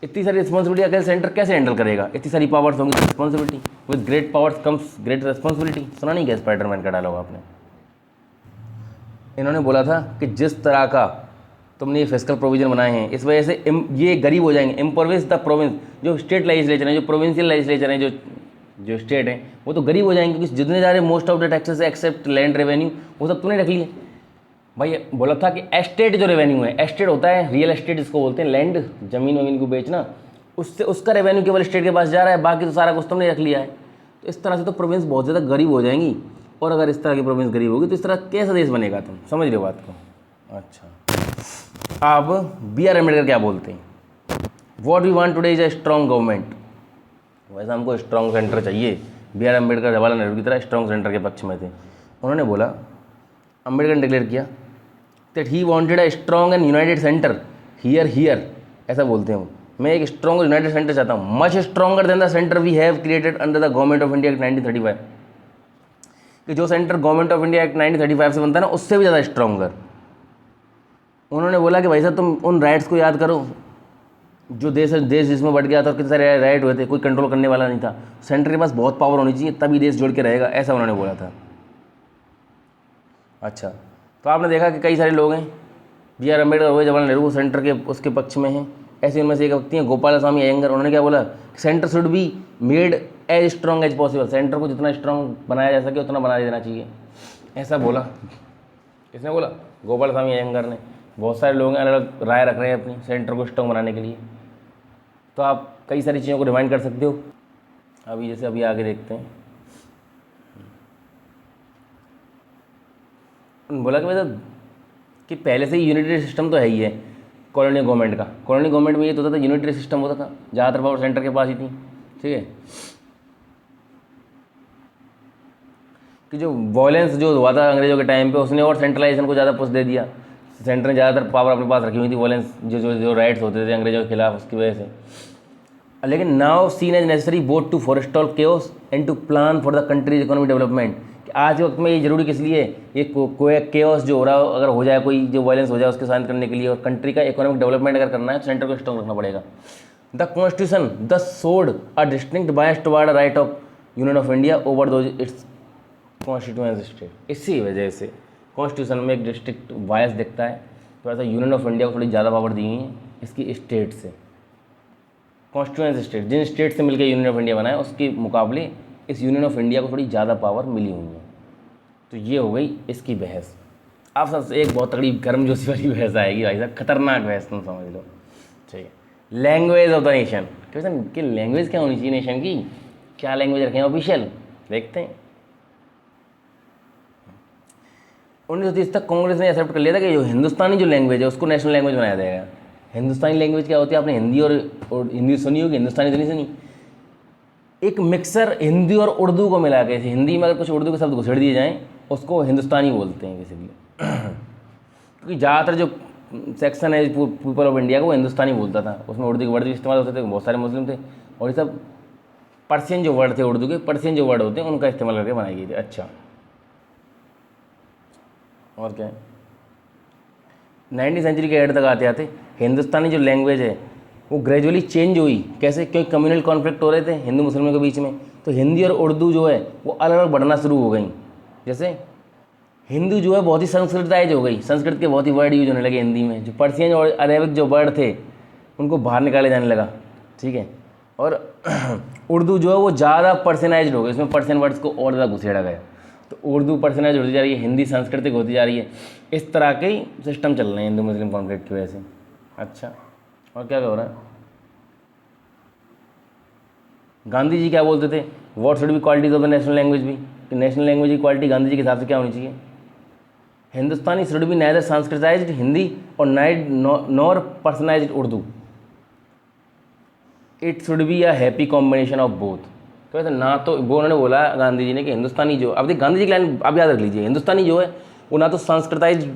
इतनी सारी रिस्पॉन्सिबिलिटी अगर सेंटर कैसे हैंडल करेगा? इतनी सारी पावर्स होंगी तो responsibility, with great powers comes great responsibility. सुना नहीं क्या स्पाइडरमैन का डायलॉग आपने? इन्होंने बोला था कि जिस तरह का तुमने ये फिस्कल प्रोविजन बनाए हैं, इस वजह से ये गरीब हो जाएंगे। इम्प्रोविंस द प्रोविंस, जो स्टेट लेजिस्लेचर हैं, जो प्रोविंशियल लेजिस्लेचर हैं, जो स्टेट हैं, वो तो गरीब हो जाएंगे, क्योंकि जितने जा रहे most of the taxes except land revenue, वो सब तूने रख लिए। भाई बोला था कि एस्टेट जो रेवेन्यू है, एस्टेट होता है रियल एस्टेट जिसको बोलते हैं, लैंड जमीन वमीन को बेचना, उससे उसका रेवेन्यू केवल स्टेट के पास जा रहा है, बाकी तो सारा कुछ तुमने रख लिया है। तो इस तरह से तो प्रोविंस बहुत ज़्यादा गरीब हो जाएंगी, और अगर इस तरह की प्रोविंस गरीब होगी तो इस तरह कैसा देश बनेगा? तुम समझ रहे हो बात को? अच्छा, अब बी आर अम्बेडकर क्या बोलते हैं? What we want today is a strong government. वैसे हमको स्ट्रॉन्ग सेंटर चाहिए। बी आर अम्बेडकर जवाहरलाल नेहरू की तरह स्ट्रॉन्ग सेंटर के पक्ष में थे। उन्होंने बोला, अम्बेडकर ने डिक्लेयर किया that he wanted a strong and United centre here, ऐसा बोलते हैं वो। मैं एक स्ट्रॉन्ग और यूनाइटेड सेंटर चाहता हूँ, much stronger than the centre we have created under the government of India act 1935, कि जो centre government of India act 1935 से बनता है ना, उससे भी ज़्यादा स्ट्रॉन्गर। उन्होंने बोला कि भाई साहब तुम उन राइट्स को याद करो जो देश जिसमें बढ़ गया था और कितने सारे राइट हुए थे, कोई कंट्रोल करने वाला नहीं था। सेंटर के पास बहुत पावर होनी चाहिए, तभी देश जुड़ के रहेगा, ऐसा उन्होंने बोला था। अच्छा, तो आपने देखा कि कई सारे लोग हैं, बी आर अम्बेडकर हुए, जवाहरलाल नेहरू सेंटर के उसके पक्ष में हैं। ऐसे उनमें से एक व्यक्ति हैं गोपालस्वामी अयंगर, उन्होंने क्या बोला, centre should be made as strong as possible, centre को जितना स्ट्रॉन्ग बनाया जा सके उतना बना देना चाहिए, ऐसा बोला। किसने बोला? गोपालस्वामी अयंगर ने। बहुत सारे लोग अलग अलग राय रख रहे हैं अपनी सेंटर को स्ट्रॉन्ग बनाने के लिए, तो आप कई सारी चीज़ों को रिमाइंड कर सकते हो। अभी जैसे अभी आगे देखते हैं, बोला कि मतलब कि पहले से ही यूनिटरी सिस्टम तो है ही है कॉलोनी गवर्नमेंट का। कॉलोनी गवर्नमेंट में ये तो होता था, यूनिटरी सिस्टम होता था, ज़्यादातर पावर सेंटर के पास ही थी। ठीक है, कि जो वॉयलेंस जो हुआ था अंग्रेजों के टाइम पे, उसने और सेंट्रलाइजेशन को ज़्यादा पुश दे दिया। सेंटर ने ज़्यादातर पावर अपने पास रखी हुई थी, वॉयलेंस जो राइट्स होते थे अंग्रेजों के खिलाफ, उसकी वजह से। लेकिन now seen as necessary both to forestall chaos and to plan for the country's economic development. आज के वक्त में ये जरूरी किस लिए, ये कोई केओस जो हो रहा हो, अगर हो जाए कोई जो वायलेंस हो जाए उसके शांत करने के लिए, और कंट्री का इकोनॉमिक डेवलपमेंट अगर करना है तो सेंटर को स्ट्रॉन्ग रखना पड़ेगा। द कॉन्स्टिट्यूशन द सोड a distinct bias toward right of union of India over दो इट्स कॉन्स्टिट्यूएंट स्टेट। इसी वजह से कॉन्स्टिट्यूशन में एक डिस्ट्रिक्ट बायस दिखता है, तो ऐसा यूनियन ऑफ इंडिया को थोड़ी ज़्यादा पावर दी हुई है इसकी स्टेट से। कॉन्स्टिट्यूएंट स्टेट, जिन स्टेट से मिलकर यूनियन ऑफ इंडिया बना है, उसके मुकाबले इस यूनियन ऑफ इंडिया को थोड़ी ज़्यादा पावर मिली हुई है। तो ये हो गई इसकी बहस। आप सबसे एक बहुत तगड़ी गर्मजोशी वाली बहस आएगी भाई साहब, खतरनाक बहस, तुम समझ लो। ठीक है, language of the nation. Question कि लैंग्वेज क्या होनी चाहिए नेशन की, क्या लैंग्वेज रखें ऑफिशियल, देखते हैं। 1930 तक कांग्रेस ने एक्सेप्ट कर लिया था कि जो हिंदुस्तानी जो लैंग्वेज है उसको नेशनल लैंग्वेज बनाया जाएगा। हिंदुस्तानी लैंग्वेज क्या होती है, आपने हिंदी और हिंदी सुनी होगी, हिंदुस्तानी तो नहीं सुनी। एक मिक्सर हिंदी और उर्दू को मिला के, हिंदी में अगर कुछ उर्दू के शब्द घुसेड़ दिए जाएँ उसको हिंदुस्तानी बोलते हैं बेसिकली। क्योंकि ज़्यादातर जो सेक्शन है पीपल ऑफ इंडिया को वो हिंदुस्तानी बोलता था, उसमें उर्दू के वर्ड भी इस्तेमाल होते थे, बहुत सारे मुस्लिम थे, और ये सब पर्शियन जो वर्ड थे उर्दू के, पर्शियन जो वर्ड होते हैं उनका इस्तेमाल करके बनाई गई थी। अच्छा, और क्या है, 19वीं सेंचुरी के एंड तक आते आते हिंदुस्तानी जो लैंग्वेज है वो ग्रेजुअली चेंज हुई। कैसे? क्योंकि कम्युनल कॉन्फ्लिक्ट हो रहे थे हिंदू मुसलमानों के बीच में, तो हिंदी और उर्दू जो है वो अलग अलग बढ़ना शुरू हो गई। जैसे हिंदू जो है बहुत ही संस्कृताइज हो गई, संस्कृत के बहुत ही वर्ड यूज होने लगे हिंदी में। जो पर्शियन और अरेबिक जो वर्ड थे उनको बाहर निकाले जाने लगा। ठीक है, और उर्दू जो है वो ज़्यादा पर्सनाइज्ड हो गई, इसमें पर्शियन वर्ड्स को और ज़्यादा घुसेड़ा गया, तो उर्दू पर्सनाइज होती जा रही है, हिंदी सांस्कृतिक होती जा रही है। इस तरह के सिस्टम चल रहे हैं हिंदू मुस्लिम कॉन्फ्लिक्ट की वजह से। अच्छा, और क्या हो रहा है, गांधी जी क्या बोलते थे, what should be qualities of the national language भी, कि नेशनल लैंग्वेज की क्वालिटी गांधी जी के हिसाब से क्या होनी चाहिए। Hindustani should be neither sanskritised Hindi और nor persianised Urdu, it should be a happy combination of both. तो ऐसा ना, तो वो उन्होंने बोला गांधी जी ने कि हिंदुस्तानी जो, अब देखिए गांधी जी की लाइन आप याद रख लीजिए, हिंदुस्तानी जो है वो ना तो सांस्कृताइज्ड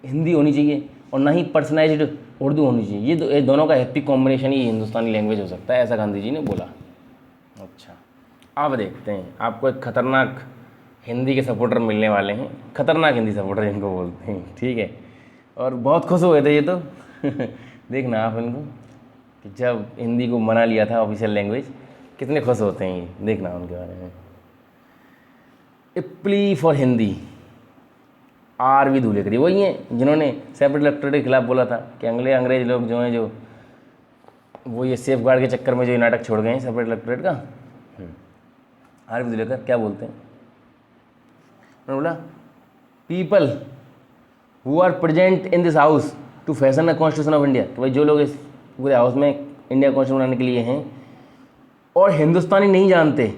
हिंदी होनी चाहिए और ना ही पर्सनाइज्ड उर्दू होनी चाहिए, ये दोनों का हैप्पी कॉम्बिनेशन ही हिंदुस्तानी लैंग्वेज हो सकता है, ऐसा गांधी जी ने बोला। अच्छा, अब देखते हैं, आपको एक खतरनाक हिंदी के सपोर्टर मिलने वाले हैं, खतरनाक हिंदी सपोर्टर इनको बोलते हैं। ठीक है, और बहुत खुश हुए थे ये तो देखना आप इनको, कि जब हिंदी को मना लिया था ऑफिशियल लैंग्वेज, कितने खुश होते हैं ये, देखना उनके बारे में। A plea for Hindi, R V धूलेकरी वही हैं जिन्होंने सेपरेट इलेक्टोरेट के खिलाफ बोला था कि अंग्रेज लोग जो हैं, जो वो ये सेफ गार्ड के चक्कर में जो नाटक छोड़ गए हैं सेपरेट इलेक्टोरेट का। आर वी धूलेकर क्या बोलते हैं, उन्होंने बोला, people who are present in this house to fashion the constitution of India, तो भाई जो लोग इस पूरे हाउस में इंडिया कॉन्स्टिट्यूशन बनाने के लिए हैं और हिंदुस्तानी नहीं जानते,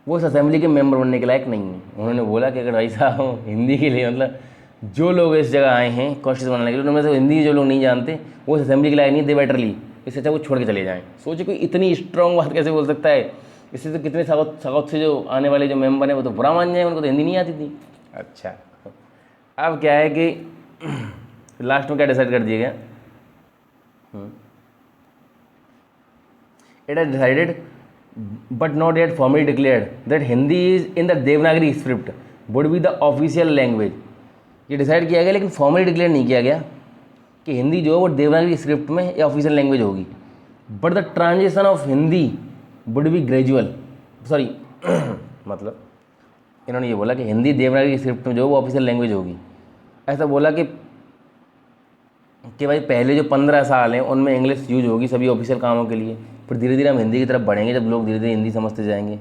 वो इस असेंबली के मेंबर बनने के लायक नहीं है। उन्होंने बोला कि अगर भाई साहब हिंदी के लिए, मतलब जो लोग इस जगह आए हैं कॉन्स्टिट्यूशन बनाने के लिए, उनमें से हिंदी जो लोग नहीं जानते वो इस असेंबली के लायक नहीं, दे बेटर ली, इससे अच्छा वो छोड़ के चले जाएँ। सोचिए कोई इतनी स्ट्रॉन्ग बात कैसे बोल सकता है। इससे तो कितने साउथ से जो आने वाले जो मेंबर हैं वो तो बुरा मान जाए, उनको तो हिंदी नहीं आती थी। अच्छा, अब क्या है कि लास्ट में क्या डिसाइड कर दिया गया, it has decided but not yet formally declared that Hindi is in the Devanagari script would be the official language. ये डिसाइड किया गया लेकिन फॉर्मली डिक्लेयर नहीं किया गया कि हिंदी जो है वो देवनागरी स्क्रिप्ट में या ऑफिशियल लैंग्वेज होगी, but the transition of Hindi would be gradual, sorry मतलब इन्होंने ये बोला कि हिंदी देवनागरी स्क्रिप्ट में जो है वो ऑफिशियल लैंग्वेज होगी। ऐसा बोला कि भाई पहले जो 15 साल हैं उनमें इंग्लिश यूज होगी सभी ऑफिशियल कामों के लिए, फिर धीरे धीरे हम हिंदी की तरफ बढ़ेंगे जब लोग धीरे धीरे हिंदी समझते जाएंगे।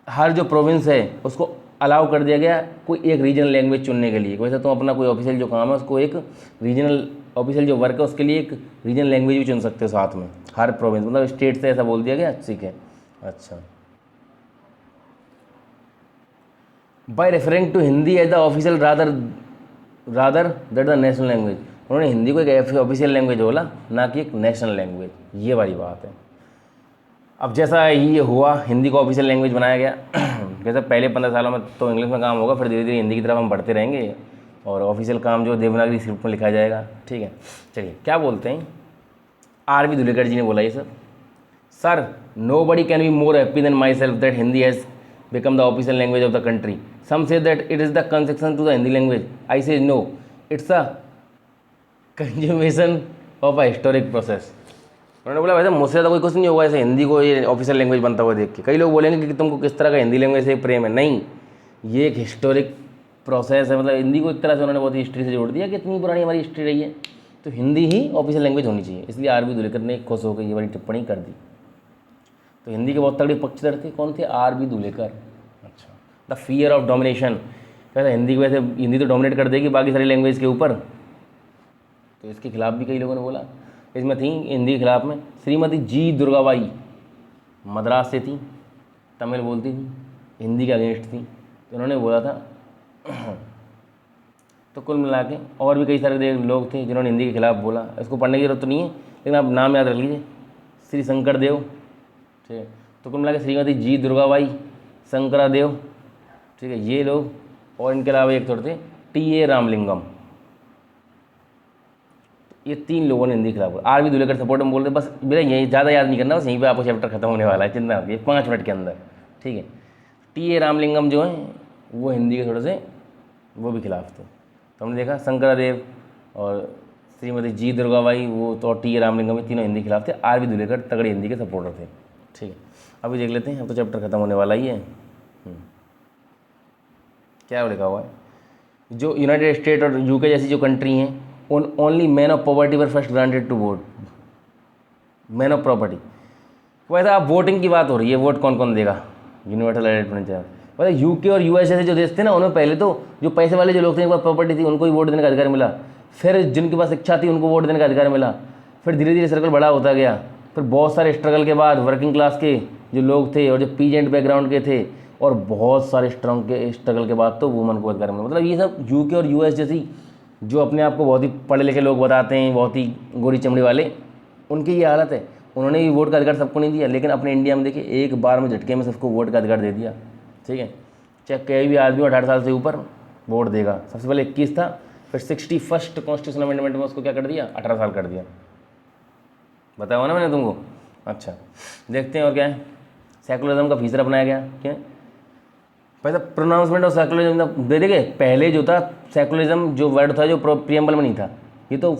हर जो प्रोविंस है उसको अलाउ कर दिया गया कोई एक रीजनल लैंग्वेज चुनने के लिए। वैसे तुम अपना कोई ऑफिशियल जो काम है उसको एक रीजनल ऑफिशियल जो वर्क है उसके लिए एक रीजनल लैंग्वेज भी चुन सकते हो साथ में, हर प्रोविंस मतलब स्टेट से ऐसा बोल दिया गया। ठीक है, अच्छा। By referring to Hindi as the official rather that the national language, उन्होंने हिंदी को एक ऑफिशियल लैंग्वेज बोला ना कि एक नेशनल लैंग्वेज, ये वाली बात है। अब जैसा ये हुआ हिंदी को ऑफिशियल लैंग्वेज बनाया गया जैसे पहले 15 सालों में तो इंग्लिश में काम होगा, फिर धीरे धीरे हिंदी की तरफ हम बढ़ते रहेंगे और ऑफिशियल काम जो देवनागरी स्क्रिप्ट में लिखा जाएगा। ठीक है, चलिए क्या बोलते हैं आर बी धुलेकर जी ने बोला ये सब, sir nobody can be more happy than myself that Hindi has become the official language of the country. Some say that it is the concession to the Hindi language, I say no, it's a consummation of a historic process. उन्होंने बोला वैसे मुझसे तो कोई कुछ नहीं होगा ऐसे हिंदी को ये ऑफिशियल लैंग्वेज बनता हुआ देख के। कई लोग बोलेंगे कि तुमको किस तरह का हिंदी लैंग्वेज से प्रेम है, नहीं, ये एक हिस्टोरिक प्रोसेस है। मतलब हिंदी को एक तरह से उन्होंने बहुत हिस्ट्री से जोड़ दिया कि इतनी पुरानी हमारी हिस्ट्री रही है तो हिंदी ही ऑफिशियल लैंग्वेज होनी चाहिए। इसलिए आर बी धुलेकर ने खुश होकर ये वाली टिप्पणी कर दी। तो हिंदी के बहुत तगड़े पक्षधर थे, कौन थे, आर बी धुलेकर। अच्छा, द फियर ऑफ डोमिनेशन, कहते हिंदी को वैसे हिंदी तो डोमिनेट कर देगी बाकी सारी लैंग्वेज के ऊपर, तो इसके खिलाफ भी कई लोगों ने बोला। इसमें थी हिंदी के खिलाफ में श्रीमती जी दुर्गाबाई, मद्रास से थी, तमिल बोलती थी, हिंदी के अगेंस्ट थी, तो उन्होंने बोला था। तो कुल मिला के और भी कई सारे लोग थे जिन्होंने हिंदी के खिलाफ बोला। इसको पढ़ने की जरूरत तो नहीं है लेकिन आप नाम याद रख लीजिए, श्री शंकर देव। ठीक है, तो कुल मिला के श्रीमती जी दुर्गाबाई, शंकरा देव, ठीक है, ये लोग, और इनके अलावा एक थोड़े थे टी ए रामलिंगम। ये 3 लोगों ने हिंदी के खिलाफ बोला। आर बी धुलेकर सपोर्ट में बोल रहे, बस मेरा यही ज़्यादा याद नहीं करना, बस यहीं पे आपको चैप्टर खत्म होने वाला है, चिंता नहीं, 5 मिनट के अंदर। ठीक है, टी ए रामलिंगम जो हैं वो हिंदी के थोड़े से वो भी खिलाफ थे। तो हमने देखा शंकरादेव और श्रीमती जी दुर्गाबाई वो तो टी ए रामलिंगम, तीनों हिंदी के खिलाफ थे। आर बी धुलेकर तगड़े हिंदी के सपोर्टर थे। ठीक है, अभी देख लेते हैं, अब तो चैप्टर खत्म होने वाला ही है। क्या लिखा हुआ है, जो यूनाइटेड स्टेट और यूके जैसी जो कंट्री हैं उन only man of poverty were first granted to vote, man of property. वैसे आप वोटिंग की बात हो रही है, वोट कौन कौन देगा, यूनिवर्सल एलाइटमेंट। वैसे यूके और यूएस जैसे जो देश थे ना उनमें पहले तो जो पैसे वाले जो लोग थे, एक प्रॉपर्टी थी, उनको ही वोट देने का अधिकार मिला। फिर जिनके पास शिक्षा थी उनको वोट देने का अधिकार मिला। फिर धीरे धीरे सर्कल बड़ा होता गया। फिर बहुत सारे स्ट्रगल के बाद वर्किंग क्लास के जो लोग थे और जो पीजेंट बैकग्राउंड के थे और बहुत सारे स्ट्रगल के बाद तो वुमन को अधिकार मिला। मतलब ये सब यूके और यूएस जैसी जो अपने आप को बहुत ही पढ़े लिखे लोग बताते हैं, बहुत ही गोरी चमड़ी वाले, उनकी ये हालत है। उन्होंने भी वोट का अधिकार सबको नहीं दिया, लेकिन अपने इंडिया में देखिए एक बार में झटके में सबको वोट का अधिकार दे दिया। ठीक है, चाहे कोई भी आदमी 18 साल से ऊपर वोट देगा। सबसे पहले 21 था, फिर 61st कॉन्स्टिट्यूशन अमेंडमेंट में उसको क्या कर दिया, 18 साल कर दिया। बताया ना मैंने तुमको। अच्छा, देखते हैं और क्या है। सेकुलरिज्म का फीचर अपनाया गया। क्या पहले प्रोनाउंसमेंट ऑफ सेकुलरिज्म देखिए, पहले जो था सेकुलरिज्म जो वर्ड था जो प्रियम्बल में नहीं था, ये तो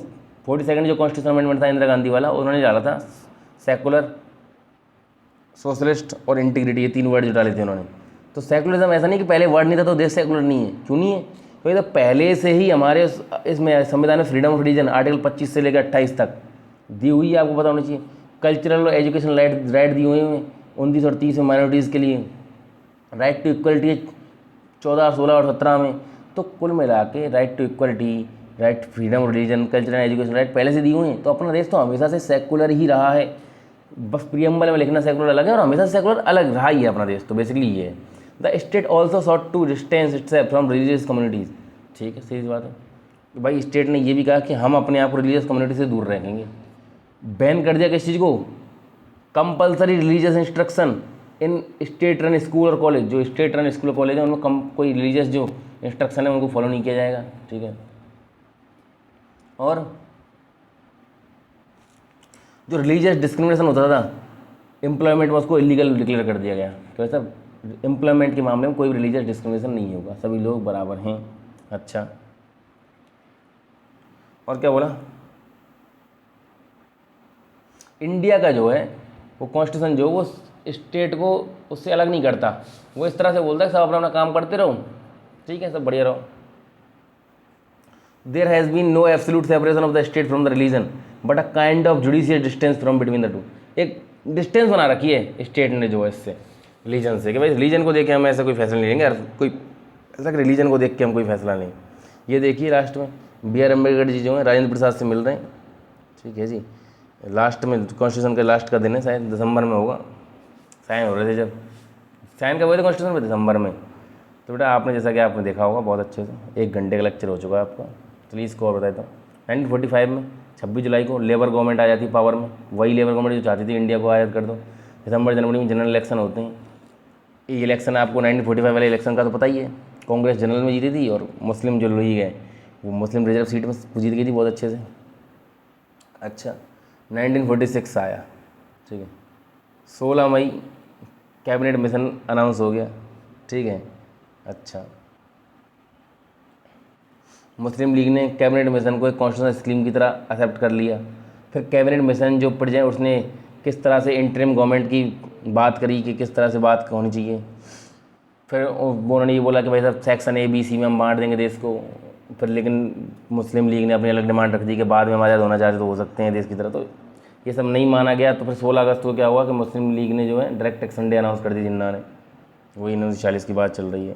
42nd जो कॉन्स्टिट्यूशन अमेंडमेंट था इंदिरा गांधी वाला, उन्होंने डाला था सेकुलर, सोशलिस्ट और इंटीग्रिटी, ये 3 वर्ड जो डाले थे उन्होंने। तो सेकुलरिज्म ऐसा नहीं कि पहले वर्ड नहीं था तो देश सेकुलर नहीं है, क्यों नहीं है, क्योंकि तो पहले से ही हमारे इसमें संविधान में फ्रीडम ऑफ रिलीजन आर्टिकल 25 से लेकर 28 तक दी हुई है, आपको पता होना चाहिए। कल्चरल और एजुकेशन राइट दी हुई हैं 29 और 30 में माइनॉरिटीज़ के लिए। राइट टू इक्वलिटी 14, 16 और 17 में। तो कुल मिला के right to equality, right freedom of religion, cultural and education right पहले से दी हुई हैं। तो अपना देश तो हमेशा से सेकुलर ही रहा है, बस प्रियम्बल में लिखना सेकुलर अलग है और हमेशा सेकुलर अलग रहा ही है अपना देश। तो बेसिकली ये है। The state also sought to distance itself from religious communities. ठीक है, सही बात है कि भाई स्टेट ने ये भी कहा कि हम अपने आप को रिलीजियस कम्युनिटी से दूर रखेंगे। बैन कर दिया किस चीज़ को, कंपलसरी रिलीजियस इंस्ट्रक्शन इन स्टेट रन स्कूल और कॉलेज। जो स्टेट रन स्कूल और कॉलेज है उनमें कोई रिलीजियस जो इंस्ट्रक्शन है उनको फॉलो नहीं किया जाएगा। ठीक है, और जो रिलीजियस डिस्क्रिमिनेशन होता था एम्प्लॉयमेंट में, उसको इलीगल डिक्लेयर कर दिया गया कि वैसा एम्प्लॉयमेंट के मामले में कोई भी रिलीजियस डिस्क्रिमिनेशन नहीं होगा, सभी लोग बराबर हैं। अच्छा, और क्या बोला, इंडिया का जो है वो कॉन्स्टिट्यूशन जो वो स्टेट को उससे अलग नहीं करता, वो इस तरह से बोलता है सब अपना अपना काम करते रहो, ठीक है, सब बढ़िया रहो। There has been no absolute separation of the state from the religion but a kind of judicial distance from between the two. एक डिस्टेंस बना रखी है स्टेट ने जो है इससे, रिलीजन से, कि भाई रिलीजन को देख के हम ऐसा कोई फैसला नहीं लेंगे यार, कोई ऐसा कि रिलीजन को देख के हम कोई फैसला नहीं। ये देखिए लास्ट में B.R. अम्बेडकर जी जो हैं राजेंद्र प्रसाद से मिल रहे हैं, ठीक है जी, लास्ट में कॉन्स्टिट्यूशन का लास्ट का दिन है, शायद दिसंबर में होगा, साइन हो रहे थे जब साइन कब हुए थे कॉन्स्टिट्यूशन में, दिसंबर में। तो बेटा आपने जैसा कि आपने देखा होगा बहुत अच्छे से, 1 घंटे का लेक्चर हो चुका है आपका। चलिए इसको और बताता हूँ। 1945 में 26 जुलाई को लेबर गवर्नमेंट आ जाती पावर में, वही लेबर गवर्नमेंट जो चाहती थी इंडिया को आज़ाद कर दो। दिसंबर जनवरी में जनरल इलेक्शन होते हैं। ये इलेक्शन आपको 1945 वाले इलेक्शन का तो पता ही है, कांग्रेस जनरल में जीती थी और मुस्लिम जो लोग गए वो मुस्लिम रिजर्व सीट में जीत गई थी बहुत अच्छे से। अच्छा, 1946 आया, ठीक है, 16 मई कैबिनेट मिशन अनाउंस हो गया, ठीक है। अच्छा, मुस्लिम लीग ने कैबिनेट मिशन को एक कॉन्स्टिट्यूशनल स्कीम की तरह एक्सेप्ट कर लिया। फिर कैबिनेट मिशन जो प्रेजेंट उसने किस तरह से इंटरिम गवर्नमेंट की बात करी कि किस तरह से बात होनी चाहिए। फिर उन्होंने ये बोला कि भाई साहब सेक्शन ABC में हम बांट देंगे देश को। फिर लेकिन मुस्लिम लीग ने अपनी अलग डिमांड रख दी कि बाद में हम आज़ाद होना चाहते तो हो सकते हैं देश की तरह, तो ये सब नहीं माना गया। तो फिर 16 अगस्त को क्या हुआ कि मुस्लिम लीग ने जो है डायरेक्ट एक्शन डे अनाउंस कर दी जिन्ना ने, वही 1940 की बात चल रही है।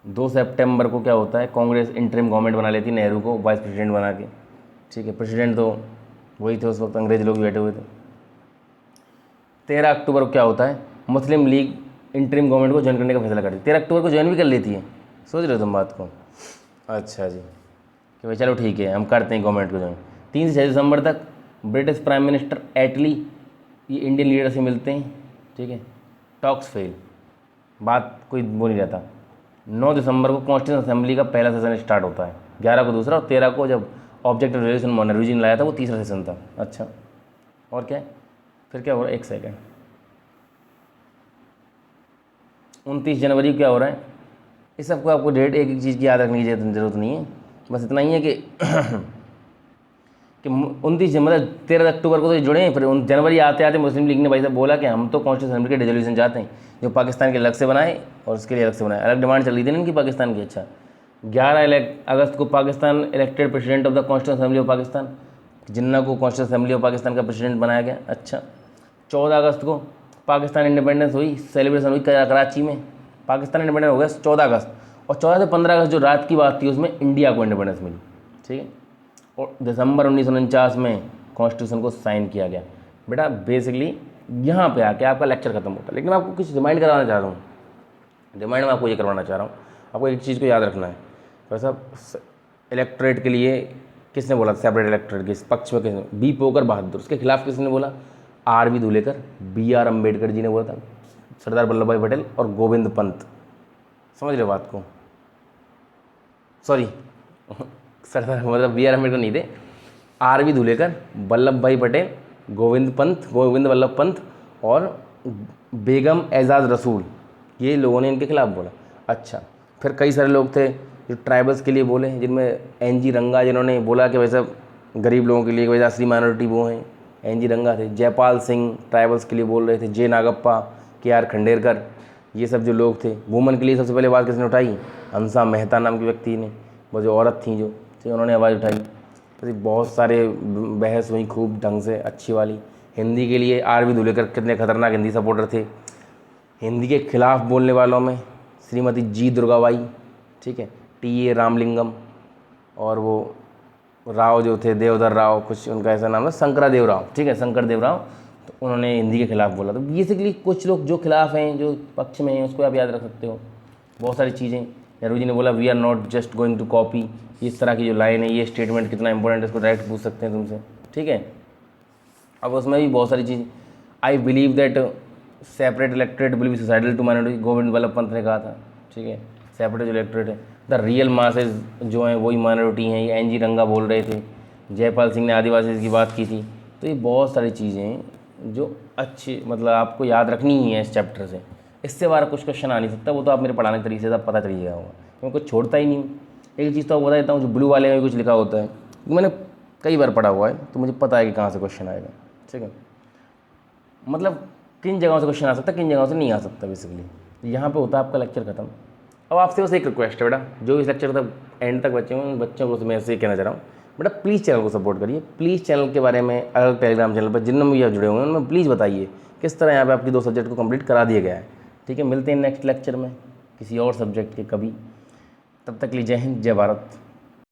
2 सितंबर को क्या होता है, कांग्रेस इंटरिम गवर्नमेंट बना लेती नेहरू को वाइस प्रेसिडेंट बना के, ठीक है, प्रेसिडेंट तो वही थे उस वक्त, अंग्रेज लोग बैठे हुए थे। 13 अक्टूबर को क्या होता है, मुस्लिम लीग इंटरिम गवर्नमेंट को ज्वाइन करने का फैसला करती है। 13 अक्टूबर को ज्वाइन भी कर लेती है, सोच रहे हो तुम बात को। अच्छा जी, कि भाई चलो ठीक है हम करते हैं गवर्नमेंट को ज्वाइन। 3 से 6 दिसंबर तक ब्रिटिश प्राइम मिनिस्टर एटली ये इंडियन लीडर से मिलते हैं, ठीक है, टॉक्स फेल, बात कोई वो नहीं रहता। 9 दिसंबर को कॉन्स्टिट्यूशन असेंबली का पहला सेशन स्टार्ट होता है, 11 को दूसरा और 13 को जब ऑब्जेक्ट रेजोल्यूशन मोनेरो जी ने लाया था वो तीसरा सेशन था। अच्छा, और क्या है, फिर क्या हो रहा है, 1 सेकेंड, 29 जनवरी को क्या हो रहा है, इस सबको आपको डेट एक चीज़ की याद रखने की जरूरत नहीं है, बस इतना ही है कि 29 मतलब 13 अक्टूबर को तो जुड़े हैं। फिर जनवरी आते आते मुस्लिम लीग ने भाई साहब बोला कि हम तो कॉन्स्टिट्यूशन असेंबली के रेजोल्यूशन चाहते हैं जो पाकिस्तान के अलग से बनाए और उसके लिए अलग से बनाए, अलग डिमांड चल रही थी ना इनकी पाकिस्तान की। अच्छा, 11 अगस्त को Pakistan elected president of the constitution assembly of Pakistan, Jinnah को कॉन्स्टिट्यूशन असेंबली ऑफ पाकिस्तान का प्रेसिडेंट बनाया गया। अच्छा, 14 अगस्त को पाकिस्तान इंडिपेंडेंस हुई, सेलिब्रेशन हुई कराची में, पाकिस्तान इंडिपेंडेंस हो गया 14 अगस्त। और 14 से 15 अगस्त जो रात की बात थी उसमें इंडिया को इंडिपेंडेंस मिली, ठीक है। और दिसंबर 1949 में कॉन्स्टिट्यूशन को साइन किया गया। बेटा बेसिकली यहाँ पे आके आपका लेक्चर खत्म होता है, लेकिन मैं आपको कुछ रिमाइंड कराना चाह रहा हूँ। रिमाइंड में आपको ये करवाना चाह रहा हूँ, आपको एक चीज़ को याद रखना है। तो साहब इलेक्ट्रेट के लिए किसने बोला सेपरेट इलेक्ट्रेट के पक्ष में, किसने, बी पोकर बहादुर, उसके खिलाफ किसने बोला, R.V. धुलेकर, B.R. अम्बेडकर जी ने बोला था, सरदार वल्लभ भाई पटेल और गोविंद पंत। समझ रहे बात को, सॉरी सरदार मतलब B.R. अम्बेडकर नहीं थे, R.V. धुलेकर, वल्लभ भाई पटेल, गोविंद वल्लभ पंत और बेगम एजाज रसूल, ये लोगों ने इनके खिलाफ बोला। अच्छा, फिर कई सारे लोग थे जो ट्राइबल्स के लिए बोले, जिनमें N.G. रंगा, जिन्होंने बोला कि वैसे गरीब लोगों के लिए वैसे असली माइनॉरिटी वो हैं, N.G. रंगा थे। जयपाल सिंह ट्राइबल्स के लिए बोल रहे थे, J. नागप्पा, K.R. खंडेरकर, ये सब जो लोग थे। वुमन के लिए सबसे पहले आवाज़ किसने उठाई, हंसा मेहता नाम की व्यक्ति ने, वो जो औरत थी जो, तो उन्होंने आवाज़ उठाई। तो बहुत सारे बहस हुई खूब ढंग से अच्छी वाली। हिंदी के लिए R.V. धुलेकर कितने खतरनाक हिंदी सपोर्टर थे। हिंदी के खिलाफ बोलने वालों में श्रीमती G. दुर्गाबाई, ठीक है, T.A. रामलिंगम, और वो राव जो थे देवधर राव, कुछ उनका ऐसा नाम है, शंकरदेव राव, ठीक है, शंकरदेव राव, तो उन्होंने हिंदी के खिलाफ बोला। तो बेसिकली कुछ लोग जो खिलाफ हैं जो पक्ष में हैं उसको आप याद रख सकते हो। बहुत सारी चीज़ें, नेहरू जी ने बोला we are not just going to copy, इस तरह की जो लाइन है, ये स्टेटमेंट कितना इंपॉर्टेंट है इसको डायरेक्ट पूछ सकते हैं तुमसे, ठीक है। अब उसमें भी बहुत सारी चीज़, I believe that separate electorate will be suicidal to minority, Govind Vallabh Pant ने कहा था, ठीक है, सेपरेट जो इलेक्ट्रेट है द रियल मासेज जो हैं वही माइनॉरिटी हैं, ये एन जी रंगा बोल रहे थे, जयपाल सिंह ने आदिवासी की बात की थी। तो ये बहुत सारी चीज़ें हैं जो अच्छी मतलब आपको याद रखनी ही है इस चैप्टर से। इससे बाहर कुछ क्वेश्चन आ नहीं सकता, वो तो आप मेरे पढ़ाने के तरीके से सब पता चल गया होगा, क्योंकि कुछ छोड़ता ही नहीं। एक चीज़ तो आपको बता देता हूँ, जो ब्लू वाले में कुछ लिखा होता है, मैंने कई बार पढ़ा हुआ है तो मुझे पता है कि कहाँ से क्वेश्चन आएगा, ठीक है। मतलब किन जगहों से क्वेश्चन आ सकता है, किन जगहों से नहीं आ सकता बेसिकली। यहाँ पे होता है आपका लेक्चर खत्म। अब आपसे बस एक रिक्वेस्ट है बेटा, जो इस लेक्चर तक एंड तक बच्चे हैं उन बच्चों को मैं ऐसे कहना चाह रहा हूँ, बेटा प्लीज़ चैनल को सपोर्ट करिए। प्लीज़ चैनल के बारे में अलग टेलीग्राम चैनल पर जिनमें भी आप जुड़े हुए हैं उनमें प्लीज़ बताइए किस तरह यहाँ पे आपकी 2 सब्जेक्ट को कंप्लीट करा दिया गया है, ठीक है। मिलते हैं नेक्स्ट लेक्चर में किसी और सब्जेक्ट के कभी, तब तक के लिए जय हिंद, जय भारत।